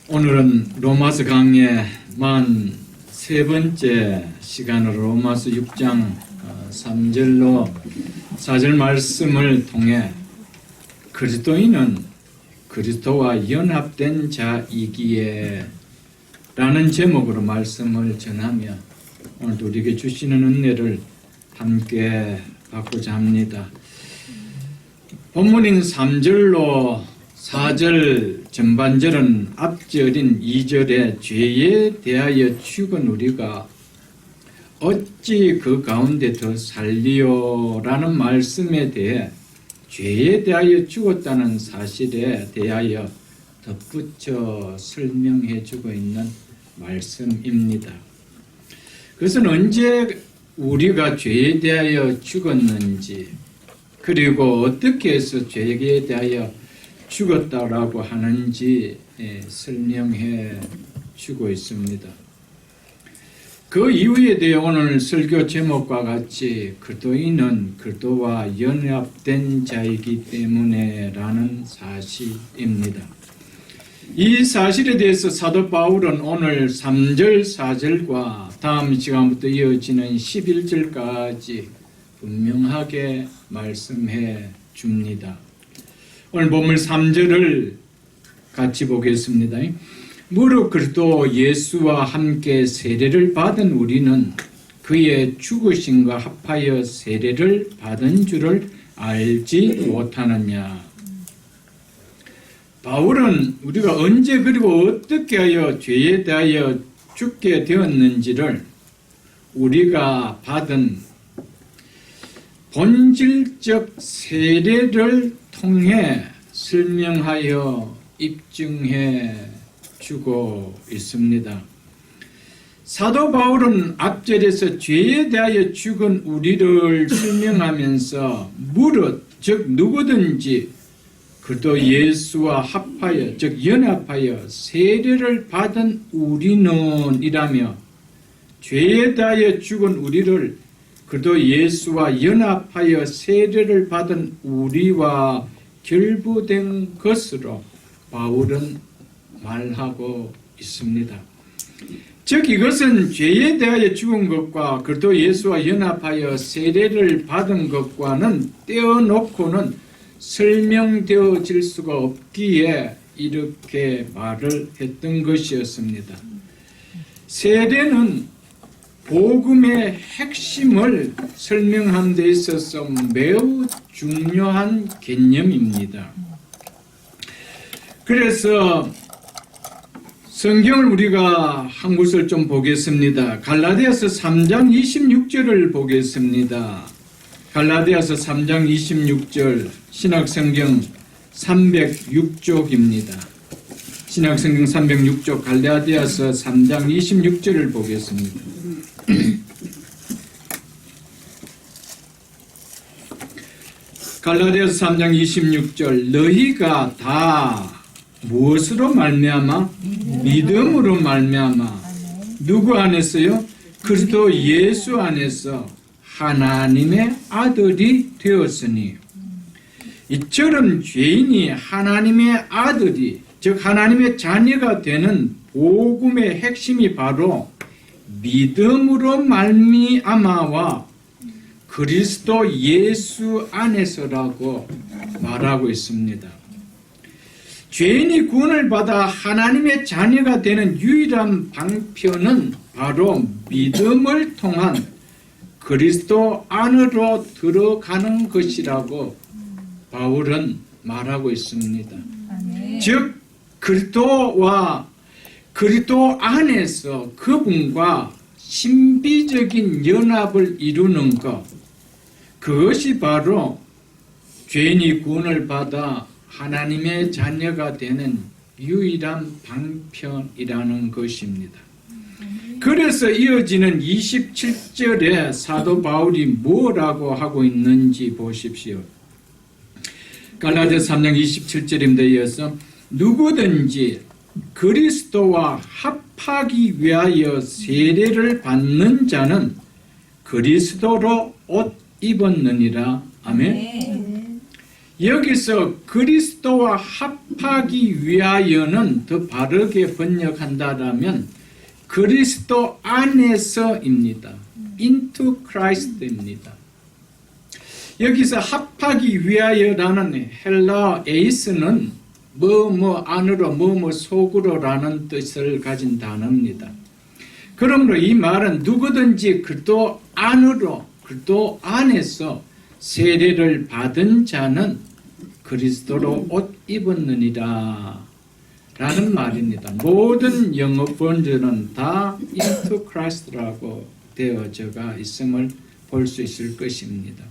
오늘은 로마서 강의 43번째 시간으로 로마서 6장 3절로 4절 말씀을 통해 그리스도인은 그리스도와 연합된 자이기에 라는 제목으로 말씀을 전하며 오늘 우리에게 주시는 은혜를 함께 받고자 합니다. 본문인 3절로 4절 전반절은 앞절인 2절에 죄에 대하여 죽은 우리가 어찌 그 가운데 더 살리요? 라는 말씀에 대해 죄에 대하여 죽었다는 사실에 대하여 덧붙여 설명해 주고 있는 말씀입니다. 그것은 언제 우리가 죄에 대하여 죽었는지, 그리고 어떻게 해서 죄에 대하여 죽었다라고 하는지 설명해 주고 있습니다. 그 이유에 대해 오늘 설교 제목과 같이 그리스도인은 그리스도와 연합된 자이기 때문에 라는 사실입니다. 이 사실에 대해서 사도 바울은 오늘 3절, 4절과 다음 시간부터 이어지는 11절까지 분명하게 말씀해 줍니다. 오늘 본문 3절을 같이 보겠습니다. 무릇 그리스도 예수와 함께 세례를 받은 우리는 그의 죽으심과 합하여 세례를 받은 줄을 알지 못하느냐. 바울은 우리가 언제 그리고 어떻게 하여 죄에 대하여 죽게 되었는지를 우리가 받은 본질적 세례를 통해 설명하여 입증해 주고 있습니다. 사도 바울은 앞절에서 죄에 대하여 죽은 우리를 설명하면서 무릇, 즉 누구든지 그리스도 예수와 합하여, 즉 연합하여 세례를 받은 우리는 이라며 죄에 대하여 죽은 우리를 그리스도 예수와 연합하여 세례를 받은 우리와 결부된 것으로 바울은 말하고 있습니다. 즉 이것은 죄에 대하여 죽은 것과 그리스도 예수와 연합하여 세례를 받은 것과는 떼어놓고는 설명되어질 수가 없기에 이렇게 말을 했던 것이었습니다. 세례는 복음의 핵심을 설명하는 데 있어서 매우 중요한 개념입니다. 그래서 성경을 우리가 한 구절 좀 보겠습니다. 갈라디아서 3장 26절을 보겠습니다. 갈라디아서 3장 26절 신약성경 306쪽입니다. 신약성경 306쪽 갈라디아서 3장 26절을 보겠습니다. 갈라디아서 3장 26절 너희가 다 무엇으로 말미암아? 믿음으로 말미암아. 누구 안에서요? 그리스도 예수 안에서 하나님의 아들이 되었으니. 이처럼 죄인이 하나님의 아들이, 즉 하나님의 자녀가 되는 복음의 핵심이 바로 믿음으로 말미암아와 그리스도 예수 안에서라고 말하고 있습니다. 죄인이 구원을 받아 하나님의 자녀가 되는 유일한 방편은 바로 믿음을 통한 그리스도 안으로 들어가는 것이라고 바울은 말하고 있습니다. 즉 그리스도와 그리스도 안에서 그분과 신비적인 연합을 이루는 것, 그것이 바로 죄인이 구원을 받아 하나님의 자녀가 되는 유일한 방편이라는 것입니다. 그래서 이어지는 27절에 사도 바울이 뭐라고 하고 있는지 보십시오. 갈라디아서 3장 27절입니다. 이어서 누구든지 그리스도와 합하기 위하여 세례를 받는 자는 그리스도로 옷 입었느니라. 아멘. 여기서 그리스도와 합하기 위하여는 더 바르게 번역한다면 그리스도 안에서입니다. into Christ입니다. 여기서 합하기 위하여라는 헬라 에이스는 뭐뭐 안으로 뭐뭐 속으로라는 뜻을 가진 단어입니다. 그러므로 이 말은 누구든지 그리스도 안으로 그리스도 안에서 세례를 받은 자는 그리스도로 옷 입었느니라 라는 말입니다. 모든 영어 본들은 다 into Christ라고 되어져가 있음을 볼 수 있을 것입니다.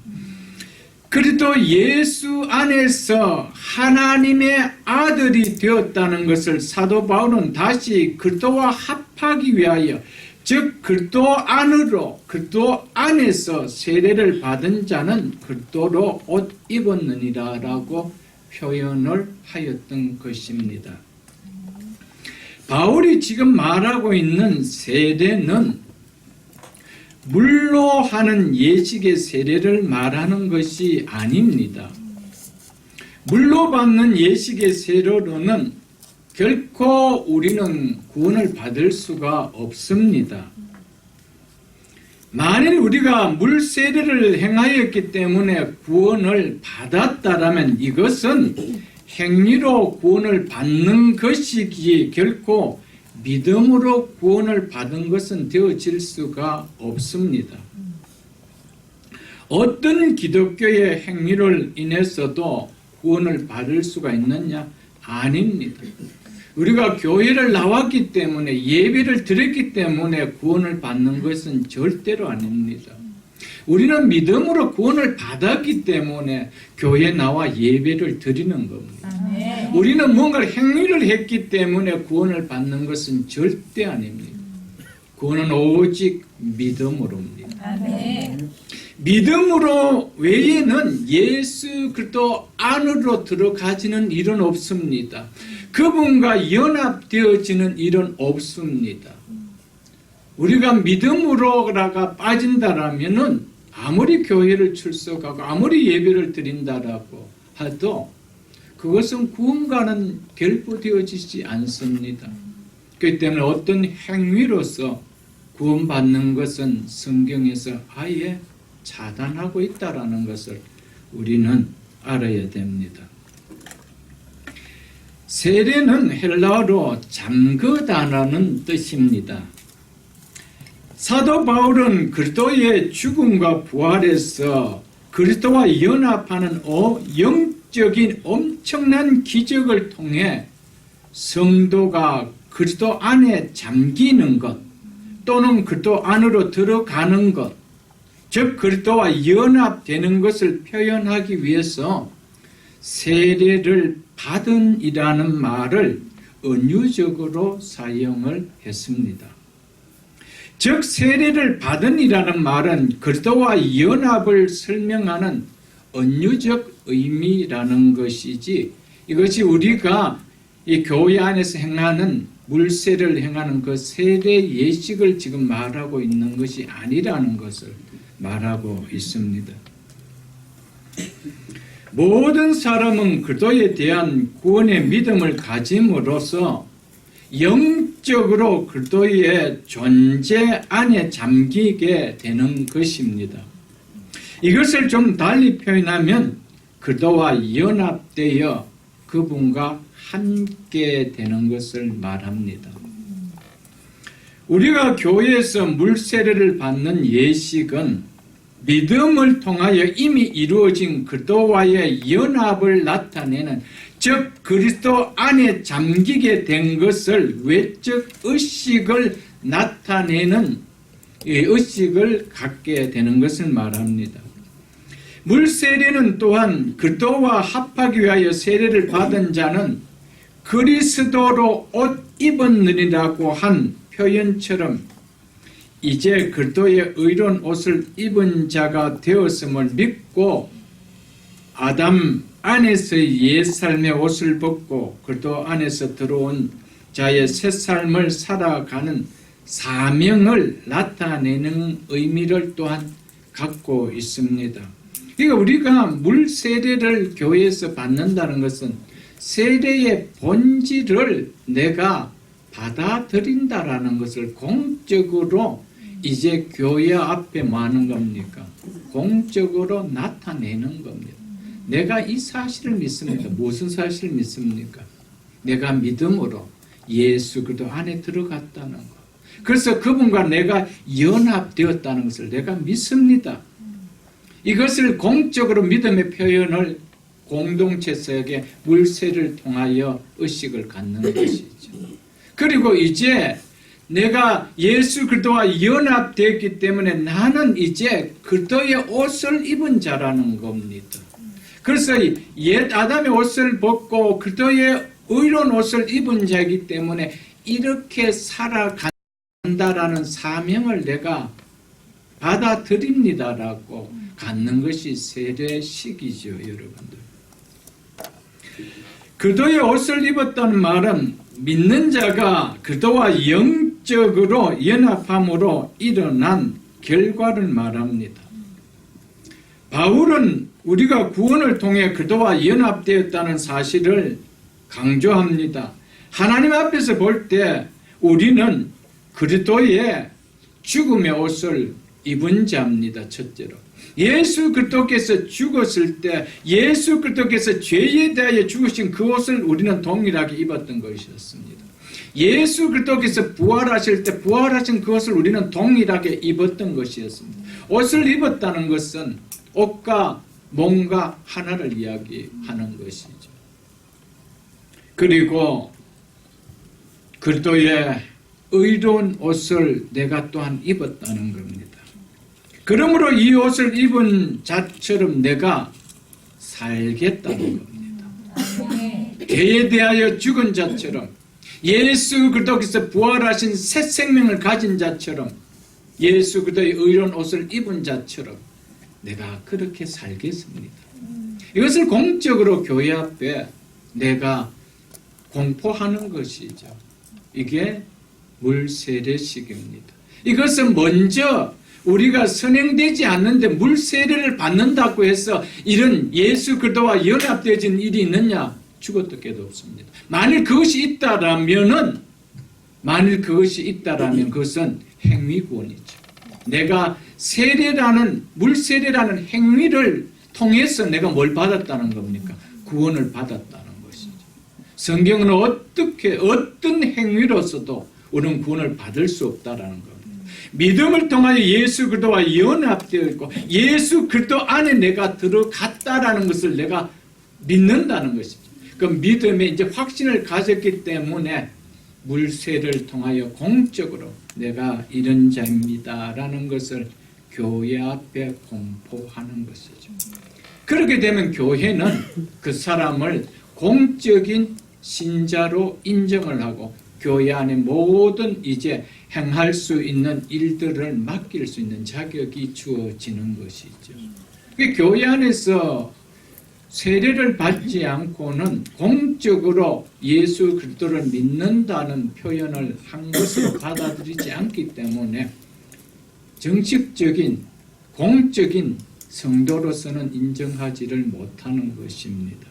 그리스도 예수 안에서 하나님의 아들이 되었다는 것을 사도 바울은 다시 그리스도와 합하기 위하여, 즉 그리스도 안으로 그리스도 안에서 세례를 받은 자는 그리스도로 옷 입었느니라 라고 표현을 하였던 것입니다. 바울이 지금 말하고 있는 세례는 물로 하는 예식의 세례를 말하는 것이 아닙니다. 물로 받는 예식의 세례로는 결코 우리는 구원을 받을 수가 없습니다. 만일 우리가 물 세례를 행하였기 때문에 구원을 받았다라면 이것은 행위로 구원을 받는 것이기에 결코 믿음으로 구원을 받은 것은 되어질 수가 없습니다. 어떤 기독교의 행위를 인해서도 구원을 받을 수가 있느냐? 아닙니다. 우리가 교회를 나왔기 때문에 예배를 드렸기 때문에 구원을 받는 것은 절대로 아닙니다. 우리는 믿음으로 구원을 받았기 때문에 교회에 나와 예배를 드리는 겁니다. 우리는 뭔가 행위를 했기 때문에 구원을 받는 것은 절대 아닙니다. 구원은 오직 믿음으로입니다. 믿음으로 외에는 예수 그리스도 안으로 들어가지는 일은 없습니다. 그분과 연합되어지는 일은 없습니다. 우리가 믿음으로다가 빠진다라면은 아무리 교회를 출석하고 아무리 예배를 드린다라고 해도 그것은 구원과는 결부되어지지 않습니다. 그렇기 때문에 어떤 행위로서 구원받는 것은 성경에서 아예 차단하고 있다라는 것을 우리는 알아야 됩니다. 세례는 헬라어로 잠그다라는 뜻입니다. 사도 바울은 그리스도의 죽음과 부활에서 그리스도와 연합하는 영적인 엄청난 기적을 통해 성도가 그리스도 안에 잠기는 것 또는 그리스도 안으로 들어가는 것, 즉 그리스도와 연합되는 것을 표현하기 위해서 세례를 받은이라는 말을 은유적으로 사용을 했습니다. 즉 세례를 받은이라는 말은 그리스도와 연합을 설명하는 은유적 의미라는 것이지, 이것이 우리가 이 교회 안에서 행하는 물세례를 행하는 그 세례 예식을 지금 말하고 있는 것이 아니라는 것을 말하고 있습니다. 모든 사람은 그리스도에 대한 구원의 믿음을 가짐으로써 영적으로 그리스도의 존재 안에 잠기게 되는 것입니다. 이것을 좀 달리 표현하면 그리스도와 연합되어 그분과 함께 되는 것을 말합니다. 우리가 교회에서 물세례를 받는 예식은 믿음을 통하여 이미 이루어진 그리스도와의 연합을 나타내는, 즉 그리스도 안에 잠기게 된 것을 외적 의식을 나타내는 의식을 갖게 되는 것을 말합니다. 물세례는 또한 그리스도와 합하기 위하여 세례를 받은 자는 그리스도로 옷 입었느니라고 한 표현처럼 이제 그리스도의 의로운 옷을 입은 자가 되었음을 믿고 아담 안에서의 옛삶의 옷을 벗고 그리스도 안에서 들어온 자의 새 삶을 살아가는 사명을 나타내는 의미를 또한 갖고 있습니다. 그러니까 우리가 물 세례를 교회에서 받는다는 것은 세례의 본질을 내가 받아들인다라는 것을 공적으로 이제 교회 앞에 뭐 하는 겁니까? 공적으로 나타내는 겁니다. 내가 이 사실을 믿습니다. 무슨 사실을 믿습니까? 내가 믿음으로 예수 그리스도 안에 들어갔다는 것. 그래서 그분과 내가 연합되었다는 것을 내가 믿습니다. 이것을 공적으로 믿음의 표현을 공동체석에 물세를 통하여 의식을 갖는 것이죠. 그리고 이제 내가 예수 그리스도와 연합되었기 때문에 나는 이제 그리스도의 옷을 입은 자라는 겁니다. 그래서 옛 아담의 옷을 벗고 그리스도의 의로운 옷을 입은 자이기 때문에 이렇게 살아간다라는 사명을 내가 받아들입니다라고 갖는 것이 세례식이죠, 여러분들. 그리스도의 옷을 입었다는 말은 믿는 자가 그리스도와 영적으로 연합함으로 일어난 결과를 말합니다. 바울은 우리가 구원을 통해 그리스도와 연합되었다는 사실을 강조합니다. 하나님 앞에서 볼 때 우리는 그리스도의 죽음의 옷을 입은 자입니다. 첫째로. 예수 그리스도께서 죽었을 때 예수 그리스도께서 죄에 대하여 죽으신 그 옷을 우리는 동일하게 입었던 것이었습니다. 예수 그리스도께서 부활하실 때 부활하신 그 옷을 우리는 동일하게 입었던 것이었습니다. 옷을 입었다는 것은 옷과 몸과 하나를 이야기하는 것이죠. 그리고 그리스도의 의로운 옷을 내가 또한 입었다는 겁니다. 그러므로 이 옷을 입은 자처럼 내가 살겠다는 겁니다. 죄에 대하여 죽은 자처럼 예수 그리스도께서 부활하신 새 생명을 가진 자처럼 예수 그리스도의 의로운 옷을 입은 자처럼 내가 그렇게 살겠습니다. 이것을 공적으로 교회 앞에 내가 공포하는 것이죠. 이게 물세례식입니다. 이것은 먼저 우리가 선행되지 않는데 물세례를 받는다고 해서 이런 예수 그리스도와 연합되어진 일이 있느냐? 죽어도 깨도 없습니다. 만일 그것이 있다라면 그것은 행위구원이죠. 내가 물세례라는 행위를 통해서 내가 뭘 받았다는 겁니까? 구원을 받았다는 것이죠. 성경은 어떤 행위로서도 우리는 구원을 받을 수 없다라는 겁니다. 믿음을 통하여 예수 그리스도와 연합되어 있고 예수 그리스도 안에 내가 들어갔다라는 것을 내가 믿는다는 것이죠. 그 믿음에 이제 확신을 가졌기 때문에 물세를 통하여 공적으로 내가 이런 자입니다라는 것을 교회 앞에 공포하는 것이죠. 그렇게 되면 교회는 그 사람을 공적인 신자로 인정을 하고 교회 안에 모든 이제 행할 수 있는 일들을 맡길 수 있는 자격이 주어지는 것이죠. 교회 안에서 세례를 받지 않고는 공적으로 예수 그리스도를 믿는다는 표현을 한 것으로 받아들이지 않기 때문에 정식적인 공적인 성도로서는 인정하지를 못하는 것입니다.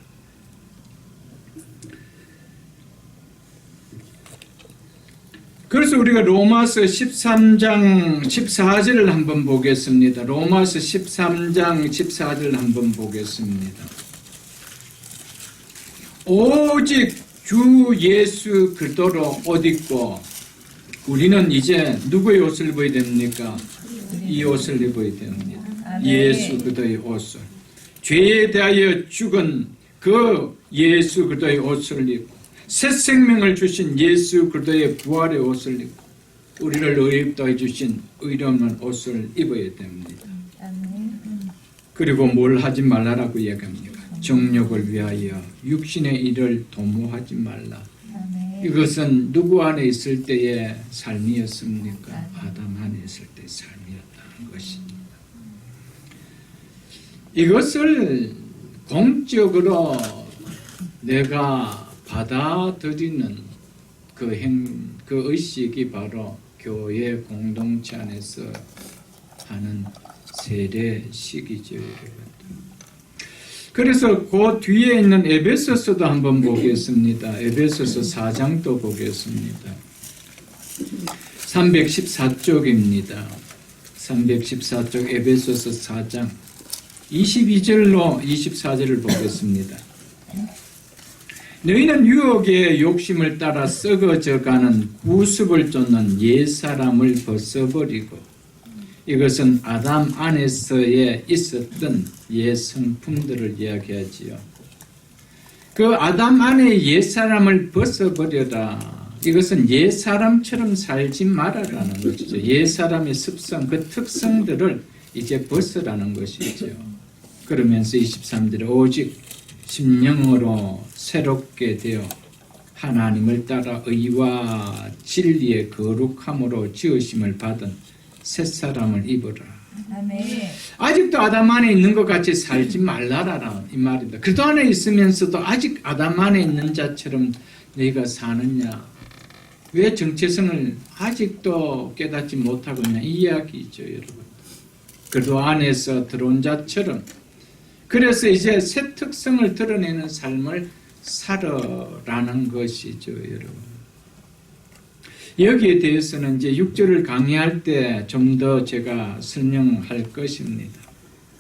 그래서 우리가 로마서 13장 14절을 한번 보겠습니다. 로마서 13장 14절 한번 보겠습니다. 오직 주 예수 그리스도로 옷 입고 우리는 이제 누구의 옷을 입어야 됩니까? 이 옷을 입어야 됩니다. 예수 그리스도의 옷을. 죄에 대하여 죽은 그 예수 그리스도의 옷을 입고 새 생명을 주신 예수 그리스도의 부활의 옷을 입고 우리를 의롭다 주신 의로운 옷을 입어야 됩니다. 그리고 뭘 하지 말라라고 얘기합니까? 정욕을 위하여 육신의 일을 도모하지 말라. 이것은 누구 안에 있을 때의 삶이었습니까? 아담 안에 있을 때의 삶이었다는 것입니다. 이것을 공적으로 내가 받아들이는 그 의식이 바로 교회 공동체 안에서 하는 세례식이죠. 그래서 그 뒤에 있는 에베소서도 한번 보겠습니다. 에베소서 4장도 보겠습니다. 314쪽입니다. 314쪽 에베소서 4장 22절로 24절을 보겠습니다. 너희는 유혹의 욕심을 따라 썩어져가는 구습을 쫓는 옛사람을 벗어버리고, 이것은 아담 안에서에 있었던 옛 성품들을 이야기하지요. 그 아담 안에 옛사람을 벗어버려라. 이것은 옛사람처럼 살지 말아라는 것이죠. 옛사람의 습성, 그 특성들을 이제 벗으라는 것이죠. 그러면서 23절에 오직 심령으로 새롭게 되어 하나님을 따라 의와 진리의 거룩함으로 지으심을 받은 새사람을 입어라. 아멘. 아직도 아담 안에 있는 것 같이 살지 말라라 이 말입니다. 그리스도 안에 있으면서도 아직 아담 안에 있는 자처럼 너희가 사느냐, 왜 정체성을 아직도 깨닫지 못하고 있냐, 이 이야기죠, 여러분. 그리스도 안에서 들어온 자처럼, 그래서 이제 새 특성을 드러내는 삶을 살아라는 것이죠, 여러분. 여기에 대해서는 이제 6절을 강의할 때 좀 더 제가 설명할 것입니다.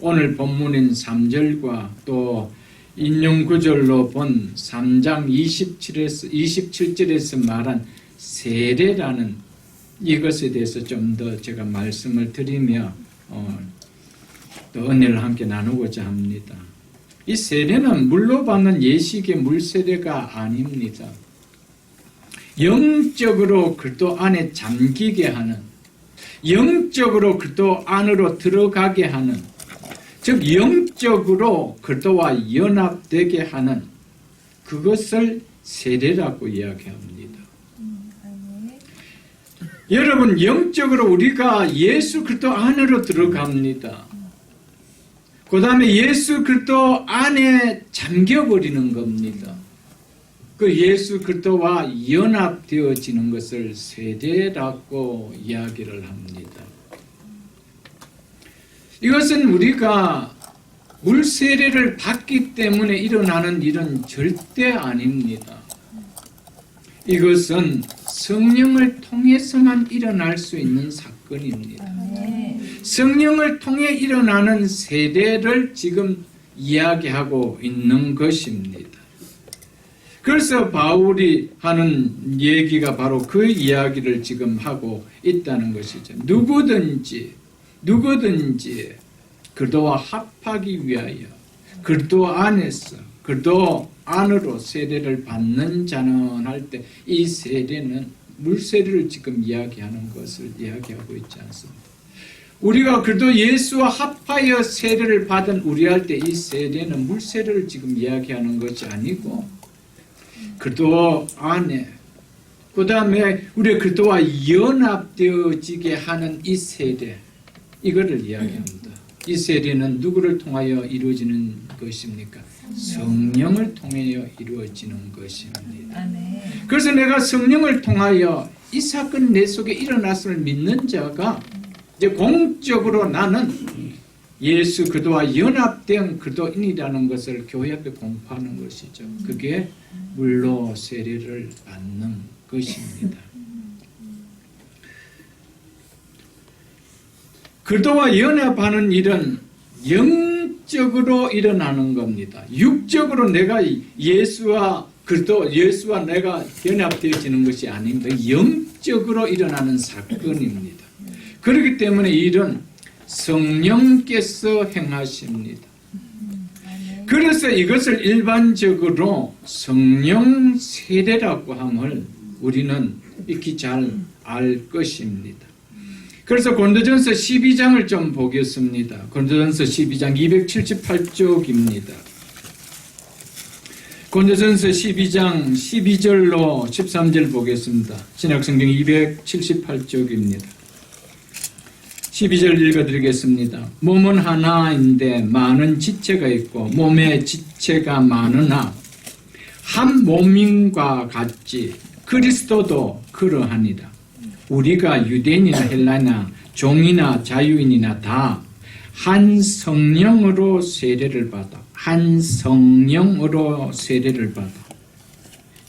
오늘 본문인 3절과 또 인용 구절로 본 3장 27절에서 말한 세례라는 이것에 대해서 좀 더 제가 말씀을 드리며 또 은혜를 함께 나누고자 합니다. 이 세례는 물로 받는 예식의 물세례가 아닙니다. 영적으로 그리스도 안에 잠기게 하는, 영적으로 그리스도 안으로 들어가게 하는, 즉 영적으로 그리스도와 연합되게 하는 그것을 세례라고 이야기합니다. 여러분, 영적으로 우리가 예수 그리스도 안으로 들어갑니다. 그 다음에 예수 그리스도 안에 잠겨버리는 겁니다. 그 예수 그리스도와 연합되어지는 것을 세례라고 이야기를 합니다. 이것은 우리가 물세례를 받기 때문에 일어나는 일은 절대 아닙니다. 이것은 성령을 통해서만 일어날 수 있는 사건입니다. 성령을 통해 일어나는 세례를 지금 이야기하고 있는 것입니다. 그래서 바울이 하는 얘기가 바로 그 이야기를 지금 하고 있다는 것이죠. 누구든지 그리스도와 합하기 위하여 그리스도 안에서 그리스도 안으로 세례를 받는 자는 할 때 이 세례는 물세례를 지금 이야기하는 것을 이야기하고 있지 않습니다. 우리가 그리스도 예수와 합하여 세례를 받은 우리 할 때 이 세례는 물세례를 지금 이야기하는 것이 아니고 그리스도 안에, 그 다음에 우리 그리스도와 연합되어지게 하는 이 세례, 이거를 이야기합니다. 이 세례는 누구를 통하여 이루어지는 것입니까? 성령을 통하여 이루어지는 것입니다. 그래서 내가 성령을 통하여 이 사건 내 속에 일어났음을 믿는 자가 이제 공적으로 나는 예수 그리스도와 연합된 그리스도인이라는 것을 교회 앞에 공포하는 것이죠. 그게 물로 세례를 받는 것입니다. 그리스도와 연합하는 일은 영적으로 일어나는 겁니다. 육적으로 내가 예수와 내가 연합되어지는 것이 아닙니다. 영적으로 일어나는 사건입니다. 그렇기 때문에 이 일은 성령께서 행하십니다. 그래서 이것을 일반적으로 성령 세례라고 함을 우리는 익히 잘 알 것입니다. 그래서 고린도전서 12장을 좀 보겠습니다. 고린도전서 12장 278쪽입니다. 고린도전서 12장 12절로 13절 보겠습니다. 신약성경 278쪽입니다. 12절 읽어드리겠습니다. 몸은 하나인데 많은 지체가 있고 몸에 지체가 많으나 한 몸인과 같이 그리스도도 그러하니라. 우리가 유대인이나 헬라나 종이나 자유인이나 다 한 성령으로 세례를 받아 한 성령으로 세례를 받아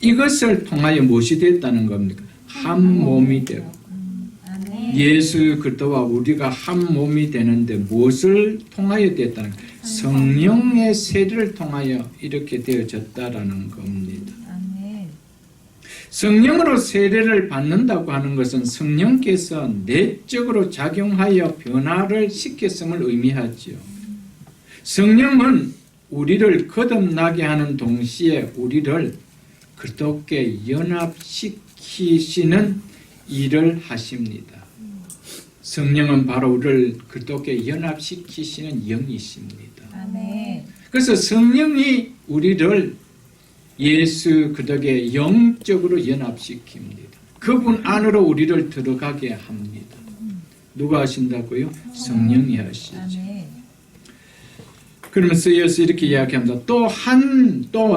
이것을 통하여 무엇이 됐다는 겁니까? 한 몸이 되고 예수 그리스도와 우리가 한 몸이 되는데 무엇을 통하여 됐다는 거예요? 성령의 세례를 통하여 이렇게 되어졌다라는 겁니다. 성령으로 세례를 받는다고 하는 것은 성령께서 내적으로 작용하여 변화를 시켰음을 의미하지요. 성령은 우리를 거듭나게 하는 동시에 우리를 그리스도께 연합시키시는 일을 하십니다. 성령은 바로 우리를 그리스도께 연합시키시는 영이십니다. 그래서 성령이 우리를 예수 그리스도께 영적으로 연합시킵니다. 그분 안으로 우리를 들어가게 합니다. 누가 하신다고요? 성령이 하시죠. 그러면서 이어서 이렇게 이야기합니다. 또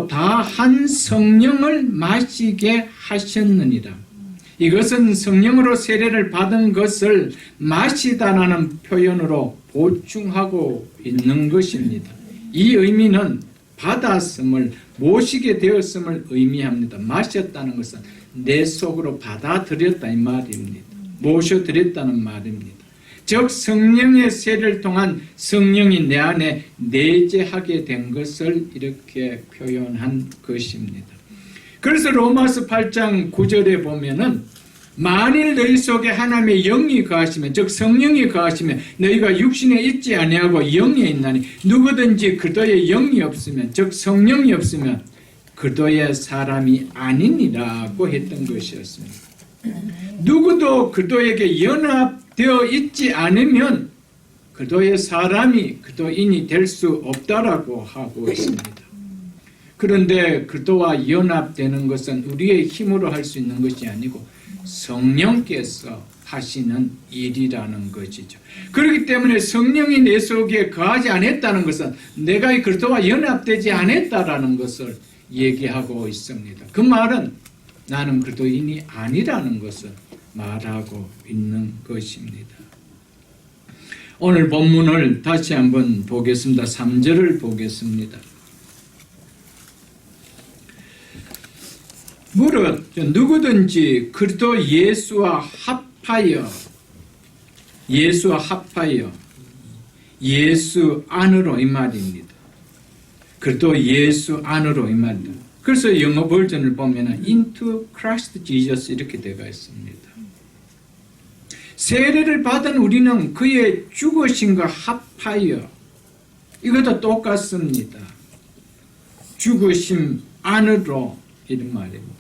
다 한 성령을 마시게 하셨느니라. 이것은 성령으로 세례를 받은 것을 마시다라는 표현으로 보충하고 있는 것입니다. 이 의미는 받았음을, 모시게 되었음을 의미합니다. 마셨다는 것은 내 속으로 받아들였다 이 말입니다. 모셔드렸다는 말입니다. 즉 성령의 세례를 통한 성령이 내 안에 내재하게 된 것을 이렇게 표현한 것입니다. 그래서 로마서 8장 9절에 보면은 만일 너희 속에 하나님의 영이 거하시면 즉 성령이 거하시면 너희가 육신에 있지 아니하고 영에 있나니 누구든지 그리스도의 영이 없으면 즉 성령이 없으면 그리스도의 사람이 아니니라고 했던 것이었습니다. 누구도 그리스도에게 연합되어 있지 않으면 그리스도의 사람이 그리스도인이 될 수 없다라고 하고 있습니다. 그런데 그리스도와 연합되는 것은 우리의 힘으로 할 수 있는 것이 아니고 성령께서 하시는 일이라는 것이죠. 그렇기 때문에 성령이 내 속에 거하지 않았다는 것은 내가 이 그리스도와 연합되지 않았다라는 것을 얘기하고 있습니다. 그 말은 나는 그리스도인이 아니라는 것을 말하고 있는 것입니다. 오늘 본문을 다시 한번 보겠습니다. 3절을 보겠습니다. 무릇 누구든지 그리스도 예수와 합하여 예수 안으로 이 말입니다. 그리스도 예수 안으로 이 말입니다. 그래서 영어 버전을 보면 into Christ Jesus 이렇게 되어 있습니다. 세례를 받은 우리는 그의 죽으심과 합하여 이것도 똑같습니다. 죽으심 안으로 이런 말입니다.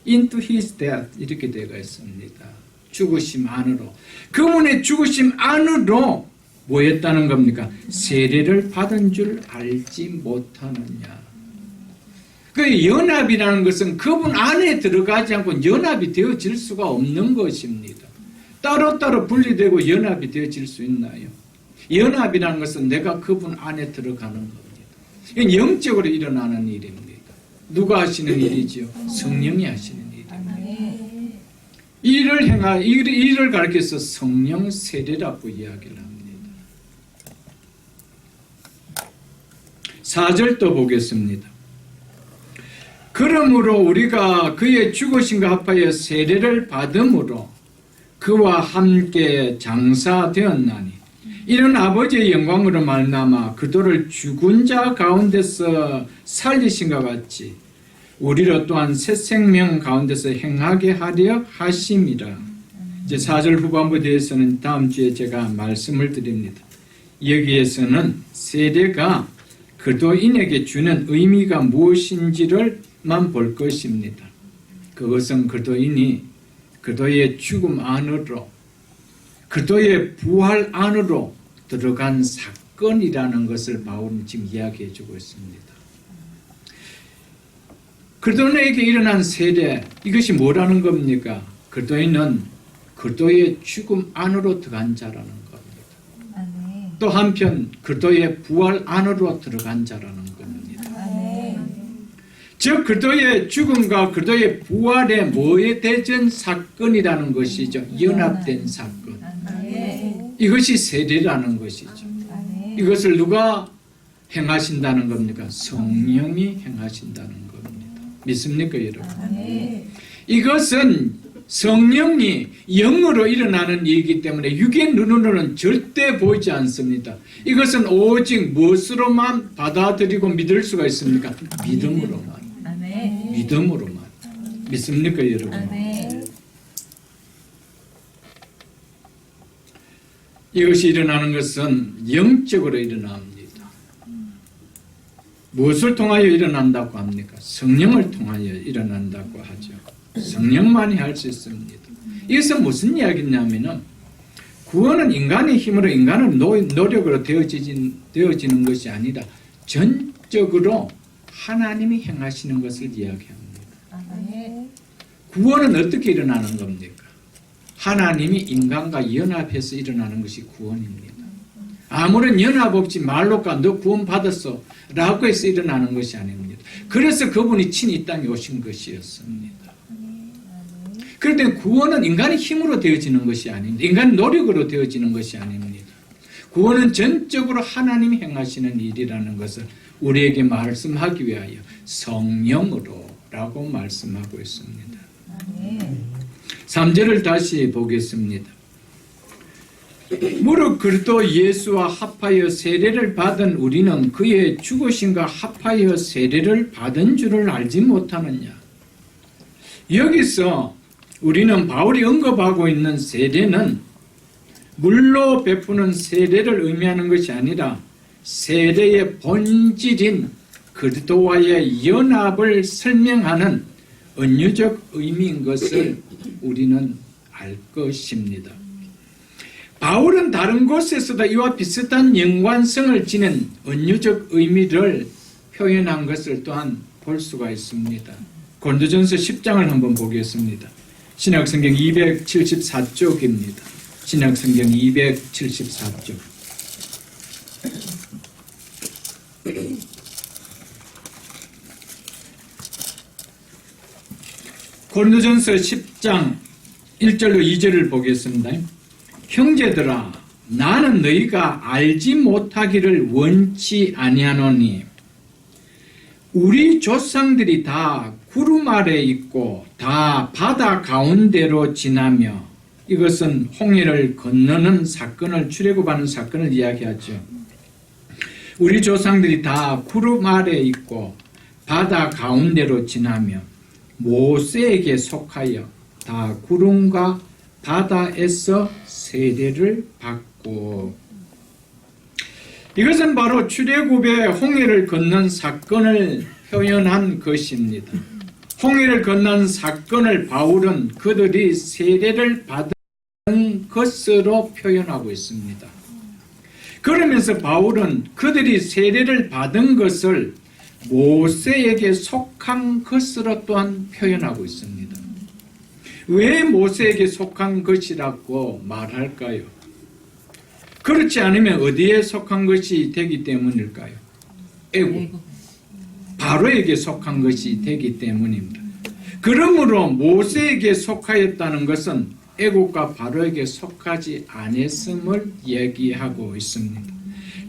into his death 이렇게 되어 있습니다. 죽으심 안으로. 그분의 죽으심 안으로 뭐였다는 겁니까? 세례를 받은 줄 알지 못하느냐. 그 연합이라는 것은 그분 안에 들어가지 않고 연합이 되어질 수가 없는 것입니다. 따로따로 분리되고 연합이 되어질 수 있나요? 연합이라는 것은 내가 그분 안에 들어가는 겁니다. 이건 영적으로 일어나는 일입니다. 누가 하시는 일이지요? 성령이 하시는 일이에요. 이를 가리켜서 성령 세례라고 이야기를 합니다. 4절도 보겠습니다. 그러므로 우리가 그의 죽으심과 합하여 세례를 받음으로 그와 함께 장사되었나니 이런 아버지의 영광으로 말미암아 그들을 죽은 자 가운데서 살리신과 같이 우리로 또한 새 생명 가운데서 행하게 하려 하심이라. 이제 4절 후반부에 대해서는 다음 주에 제가 말씀을 드립니다. 여기에서는 세례가 그리스도인에게 주는 의미가 무엇인지를만 볼 것입니다. 그것은 그리스도인이 그리스도의 죽음 안으로 그리스도의 부활 안으로 들어간 사건이라는 것을 바울은 지금 이야기해 주고 있습니다. 그리스도인에게 일어난 세례, 이것이 뭐라는 겁니까? 그리스도인은 그리스도의 죽음 안으로 들어간 자라는 겁니다. 또 한편 그리스도의 부활 안으로 들어간 자라는 겁니다. 즉 그리스도의 죽음과 그리스도의 부활의 뭐에 대전 사건이라는 것이죠. 연합된 사건. 이것이 세례라는 것이죠. 이것을 누가 행하신다는 겁니까? 성령이 행하신다는 겁니다. 믿습니까, 여러분? 이것은 성령이 영으로 일어나는 일이기 때문에 육의 눈으로는 절대 보이지 않습니다. 이것은 오직 무엇으로만 받아들이고 믿을 수가 있습니까? 믿음으로만. 믿음으로만. 믿습니까, 여러분? 이것이 일어나는 것은 영적으로 일어납니다. 무엇을 통하여 일어난다고 합니까? 성령을 통하여 일어난다고 하죠. 성령만이 할 수 있습니다. 이것은 무슨 이야기냐면은 구원은 인간의 힘으로 인간의 노력으로 되어지는 것이 아니라 전적으로 하나님이 행하시는 것을 이야기합니다. 구원은 어떻게 일어나는 겁니까? 하나님이 인간과 연합해서 일어나는 것이 구원입니다. 아무런 연합 없이 말로까 너 구원 받았어 라고 해서 일어나는 것이 아닙니다. 그래서 그분이 친히 이 땅에 오신 것이었습니다. 그런데 구원은 인간의 힘으로 되어지는 것이 아닙니다. 인간의 노력으로 되어지는 것이 아닙니다. 구원은 전적으로 하나님이 행하시는 일이라는 것을 우리에게 말씀하기 위하여 성령으로 라고 말씀하고 있습니다. 3절을 다시 보겠습니다. 무릇 그리스도 예수와 합하여 세례를 받은 우리는 그의 죽으심과 합하여 세례를 받은 줄을 알지 못하느냐. 여기서 우리는 바울이 언급하고 있는 세례는 물로 베푸는 세례를 의미하는 것이 아니라 세례의 본질인 그리스도와의 연합을 설명하는 은유적 의미인 것을 우리는 알 것입니다. 바울은 다른 곳에서도 이와 비슷한 연관성을 지닌 은유적 의미를 표현한 것을 또한 볼 수가 있습니다. 고린도전서 10장을 한번 보겠습니다. 신약성경 274쪽입니다. 신약성경 274쪽. 고린도전서 10장 1절로 2절을 보겠습니다. 형제들아, 나는 너희가 알지 못하기를 원치 아니하노니 우리 조상들이 다 구름 아래 있고 다 바다 가운데로 지나며, 이것은 홍해를 건너는 사건을, 출애굽하는 사건을 이야기하죠. 우리 조상들이 다 구름 아래 있고 바다 가운데로 지나며 모세에게 속하여 다 구름과 바다에서 세례를 받고, 이것은 바로 출애굽의 홍해를 건넌 사건을 표현한 것입니다. 홍해를 건넌 사건을 바울은 그들이 세례를 받은 것으로 표현하고 있습니다. 그러면서 바울은 그들이 세례를 받은 것을 모세에게 속한 것으로 또한 표현하고 있습니다. 왜 모세에게 속한 것이라고 말할까요? 그렇지 않으면 어디에 속한 것이 되기 때문일까요? 애굽, 바로에게 속한 것이 되기 때문입니다. 그러므로 모세에게 속하였다는 것은 애굽과 바로에게 속하지 않았음을 얘기하고 있습니다.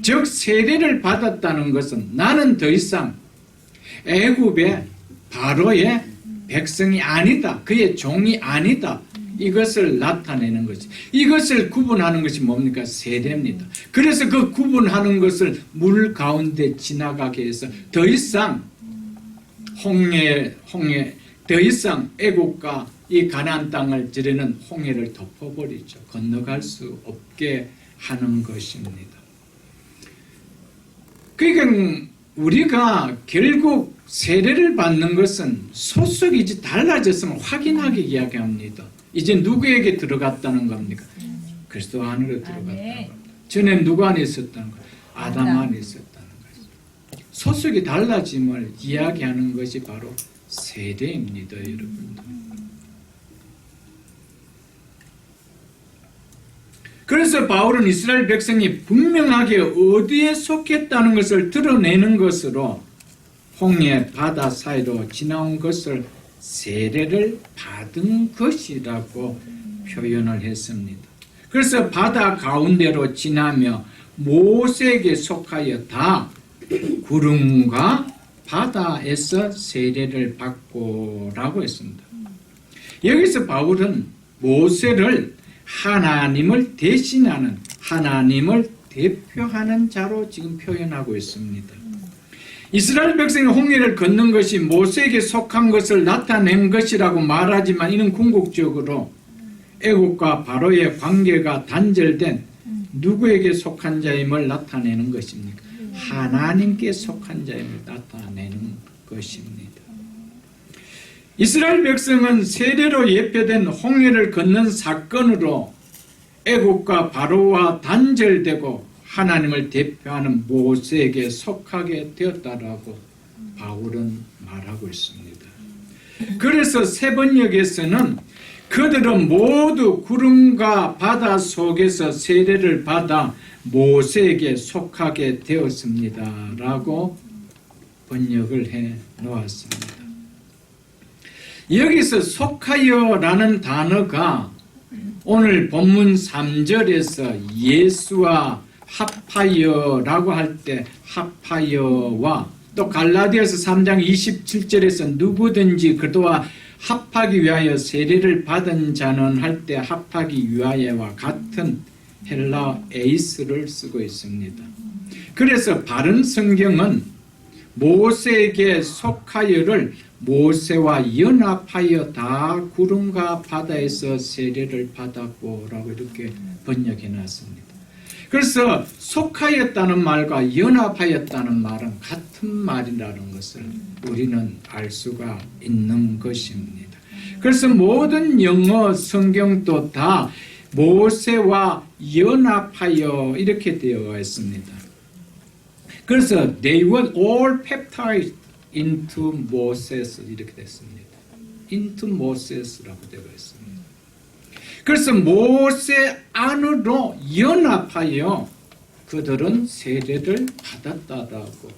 즉 세례를 받았다는 것은 나는 더 이상 애굽의 바로의 백성이 아니다, 그의 종이 아니다, 이것을 나타내는 것이, 이것을 구분하는 것이 뭡니까? 세례입니다. 그래서 그 구분하는 것을 물 가운데 지나가게 해서 더 이상 더 이상 애국과 이 가나안 땅을 지르는 홍해를 덮어버리죠. 건너갈 수 없게 하는 것입니다. 그러니까 우리가 결국 세례를 받는 것은 소속이지 달라졌음을 확인하게 이야기합니다. 이제 누구에게 들어갔다는 겁니까? 그리스도 안으로 들어갔다는 겁니다. 전에 누구 안에 있었다는 거예요? 아담 안에 있었다는 거예요. 소속이 달라짐을 이야기하는 것이 바로 세례입니다, 여러분들. 그래서 바울은 이스라엘 백성이 분명하게 어디에 속했다는 것을 드러내는 것으로 홍해 바다 사이로 지나온 것을 세례를 받은 것이라고 표현을 했습니다. 그래서 바다 가운데로 지나며 모세에게 속하여 다 구름과 바다에서 세례를 받고라고 했습니다. 여기서 바울은 모세를 하나님을 대신하는, 하나님을 대표하는 자로 지금 표현하고 있습니다. 이스라엘 백성이 홍해를 건넌 것이 모세에게 속한 것을 나타낸 것이라고 말하지만 이는 궁극적으로 애국과 바로의 관계가 단절된 누구에게 속한 자임을 나타내는 것입니까? 하나님께 속한 자임을 나타내는 것입니다. 이스라엘 백성은 세례로 예표된 홍해를 건넌 사건으로 애국과 바로와 단절되고 하나님을 대표하는 모세에게 속하게 되었다라고 바울은 말하고 있습니다. 그래서 세번역에서는 그들은 모두 구름과 바다 속에서 세례를 받아 모세에게 속하게 되었습니다 라고 번역을 해 놓았습니다. 여기서 속하여라는 단어가 오늘 본문 3절에서 예수와 합하여라고 할 때 합하여와 또 갈라디아서 3장 27절에서 누구든지 그도와 합하기 위하여 세례를 받은 자는 할 때 합하기 위하여와 같은 헬라 에이스를 쓰고 있습니다. 그래서 바른 성경은 모세에게 속하여를 모세와 연합하여 다 구름과 바다에서 세례를 받았고라고 이렇게 번역해 놨습니다. 그래서 속하였다는 말과 연합하였다는 말은 같은 말이라는 것을 우리는 알 수가 있는 것입니다. 그래서 모든 영어 성경도 다 모세와 연합하여 이렇게 되어 있습니다. 그래서 they were all baptized into Moses 이렇게 됐습니다. into Moses라고 되어 있습니다. 그래서 모세 안으로 연합하여 그들은 세례를 받았다라고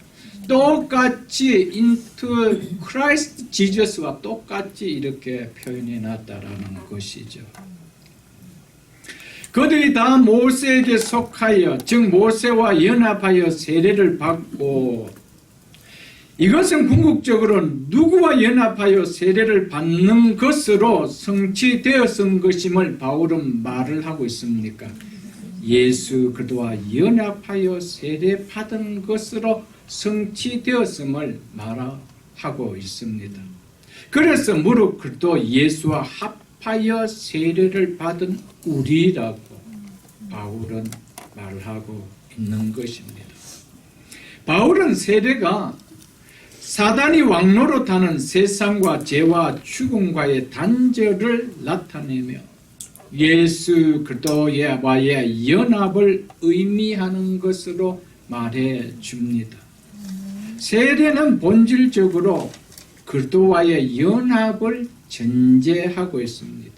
똑같이 into Christ Jesus와 똑같이 이렇게 표현해 놨다라는 것이죠. 그들이 다 모세에게 속하여 즉 모세와 연합하여 세례를 받고 이것은 궁극적으로 누구와 연합하여 세례를 받는 것으로 성취되었은 것임을 바울은 말을 하고 있습니까? 예수 그리스도와 연합하여 세례 받은 것으로 성취되었음을 말하고 있습니다. 그래서 무릇 그리스도 예수와 합하여 세례를 받은 우리라고 바울은 말을 하고 있는 것입니다. 바울은 세례가 사단이 왕노릇하는 세상과 죄와 죽음과의 단절을 나타내며 예수 그리스도와의 연합을 의미하는 것으로 말해 줍니다. 세례는 본질적으로 그리스도와의 연합을 전제하고 있습니다.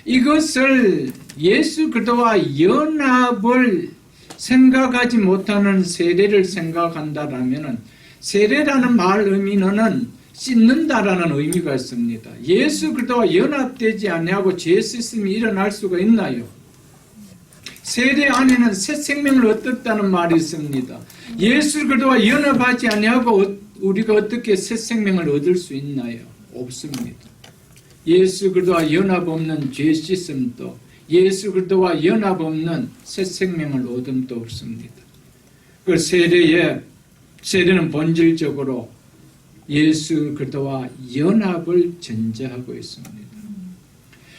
이것을 예수 그리스도와 연합을 생각하지 못하는 세례를 생각한다라면 세례라는 말 의미는 씻는다라는 의미가 있습니다. 예수 그리스도와 연합되지 아니하고 죄 씻음이 일어날 수가 있나요? 세례 안에는 새 생명을 얻었다는 말이 있습니다. 예수 그리스도와 연합하지 아니하고 우리가 어떻게 새 생명을 얻을 수 있나요? 없습니다. 예수 그리스도와 연합 없는 죄 씻음도 예수 그리스도와 연합 없는 새 생명을 얻음도 없습니다. 그 세례는 본질적으로 예수 그리스도와 연합을 전제하고 있습니다.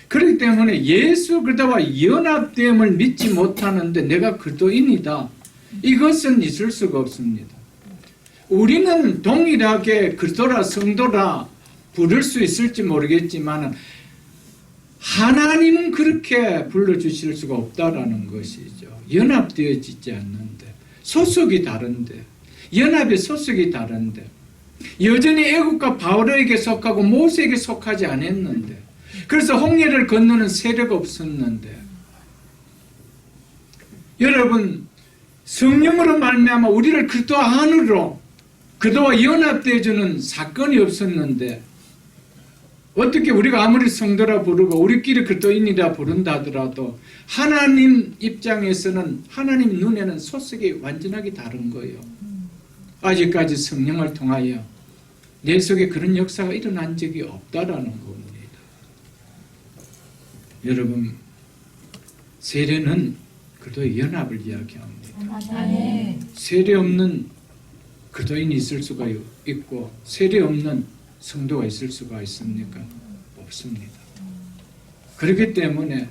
그렇기 때문에 예수 그리스도와 연합됨을 믿지 못하는데 내가 그리스도인이다. 이것은 있을 수가 없습니다. 우리는 동일하게 그리스도라 성도라 부를 수 있을지 모르겠지만 하나님은 그렇게 불러주실 수가 없다라는 것이죠. 연합되어지지 않는데 소속이 다른데 연합의 소속이 다른데 여전히 애국과 바로에게 속하고 모세에게 속하지 않았는데 그래서 홍해를 건너는 세례가 없었는데 여러분 성령으로 말미암아 우리를 그리스도 안으로 그리스도와 연합되어주는 사건이 없었는데 어떻게 우리가 아무리 성도라 부르고 우리끼리 그리스도인이라 부른다 하더라도 하나님 입장에서는 하나님 눈에는 소속이 완전하게 다른 거예요. 아직까지 성령을 통하여 내 속에 그런 역사가 일어난 적이 없다라는 겁니다. 여러분, 세례는 그리스도의 연합을 이야기합니다. 세례 없는 그리스도인이 있을 수가 있고 세례 없는 성도가 있을 수가 있습니까? 없습니다. 그렇기 때문에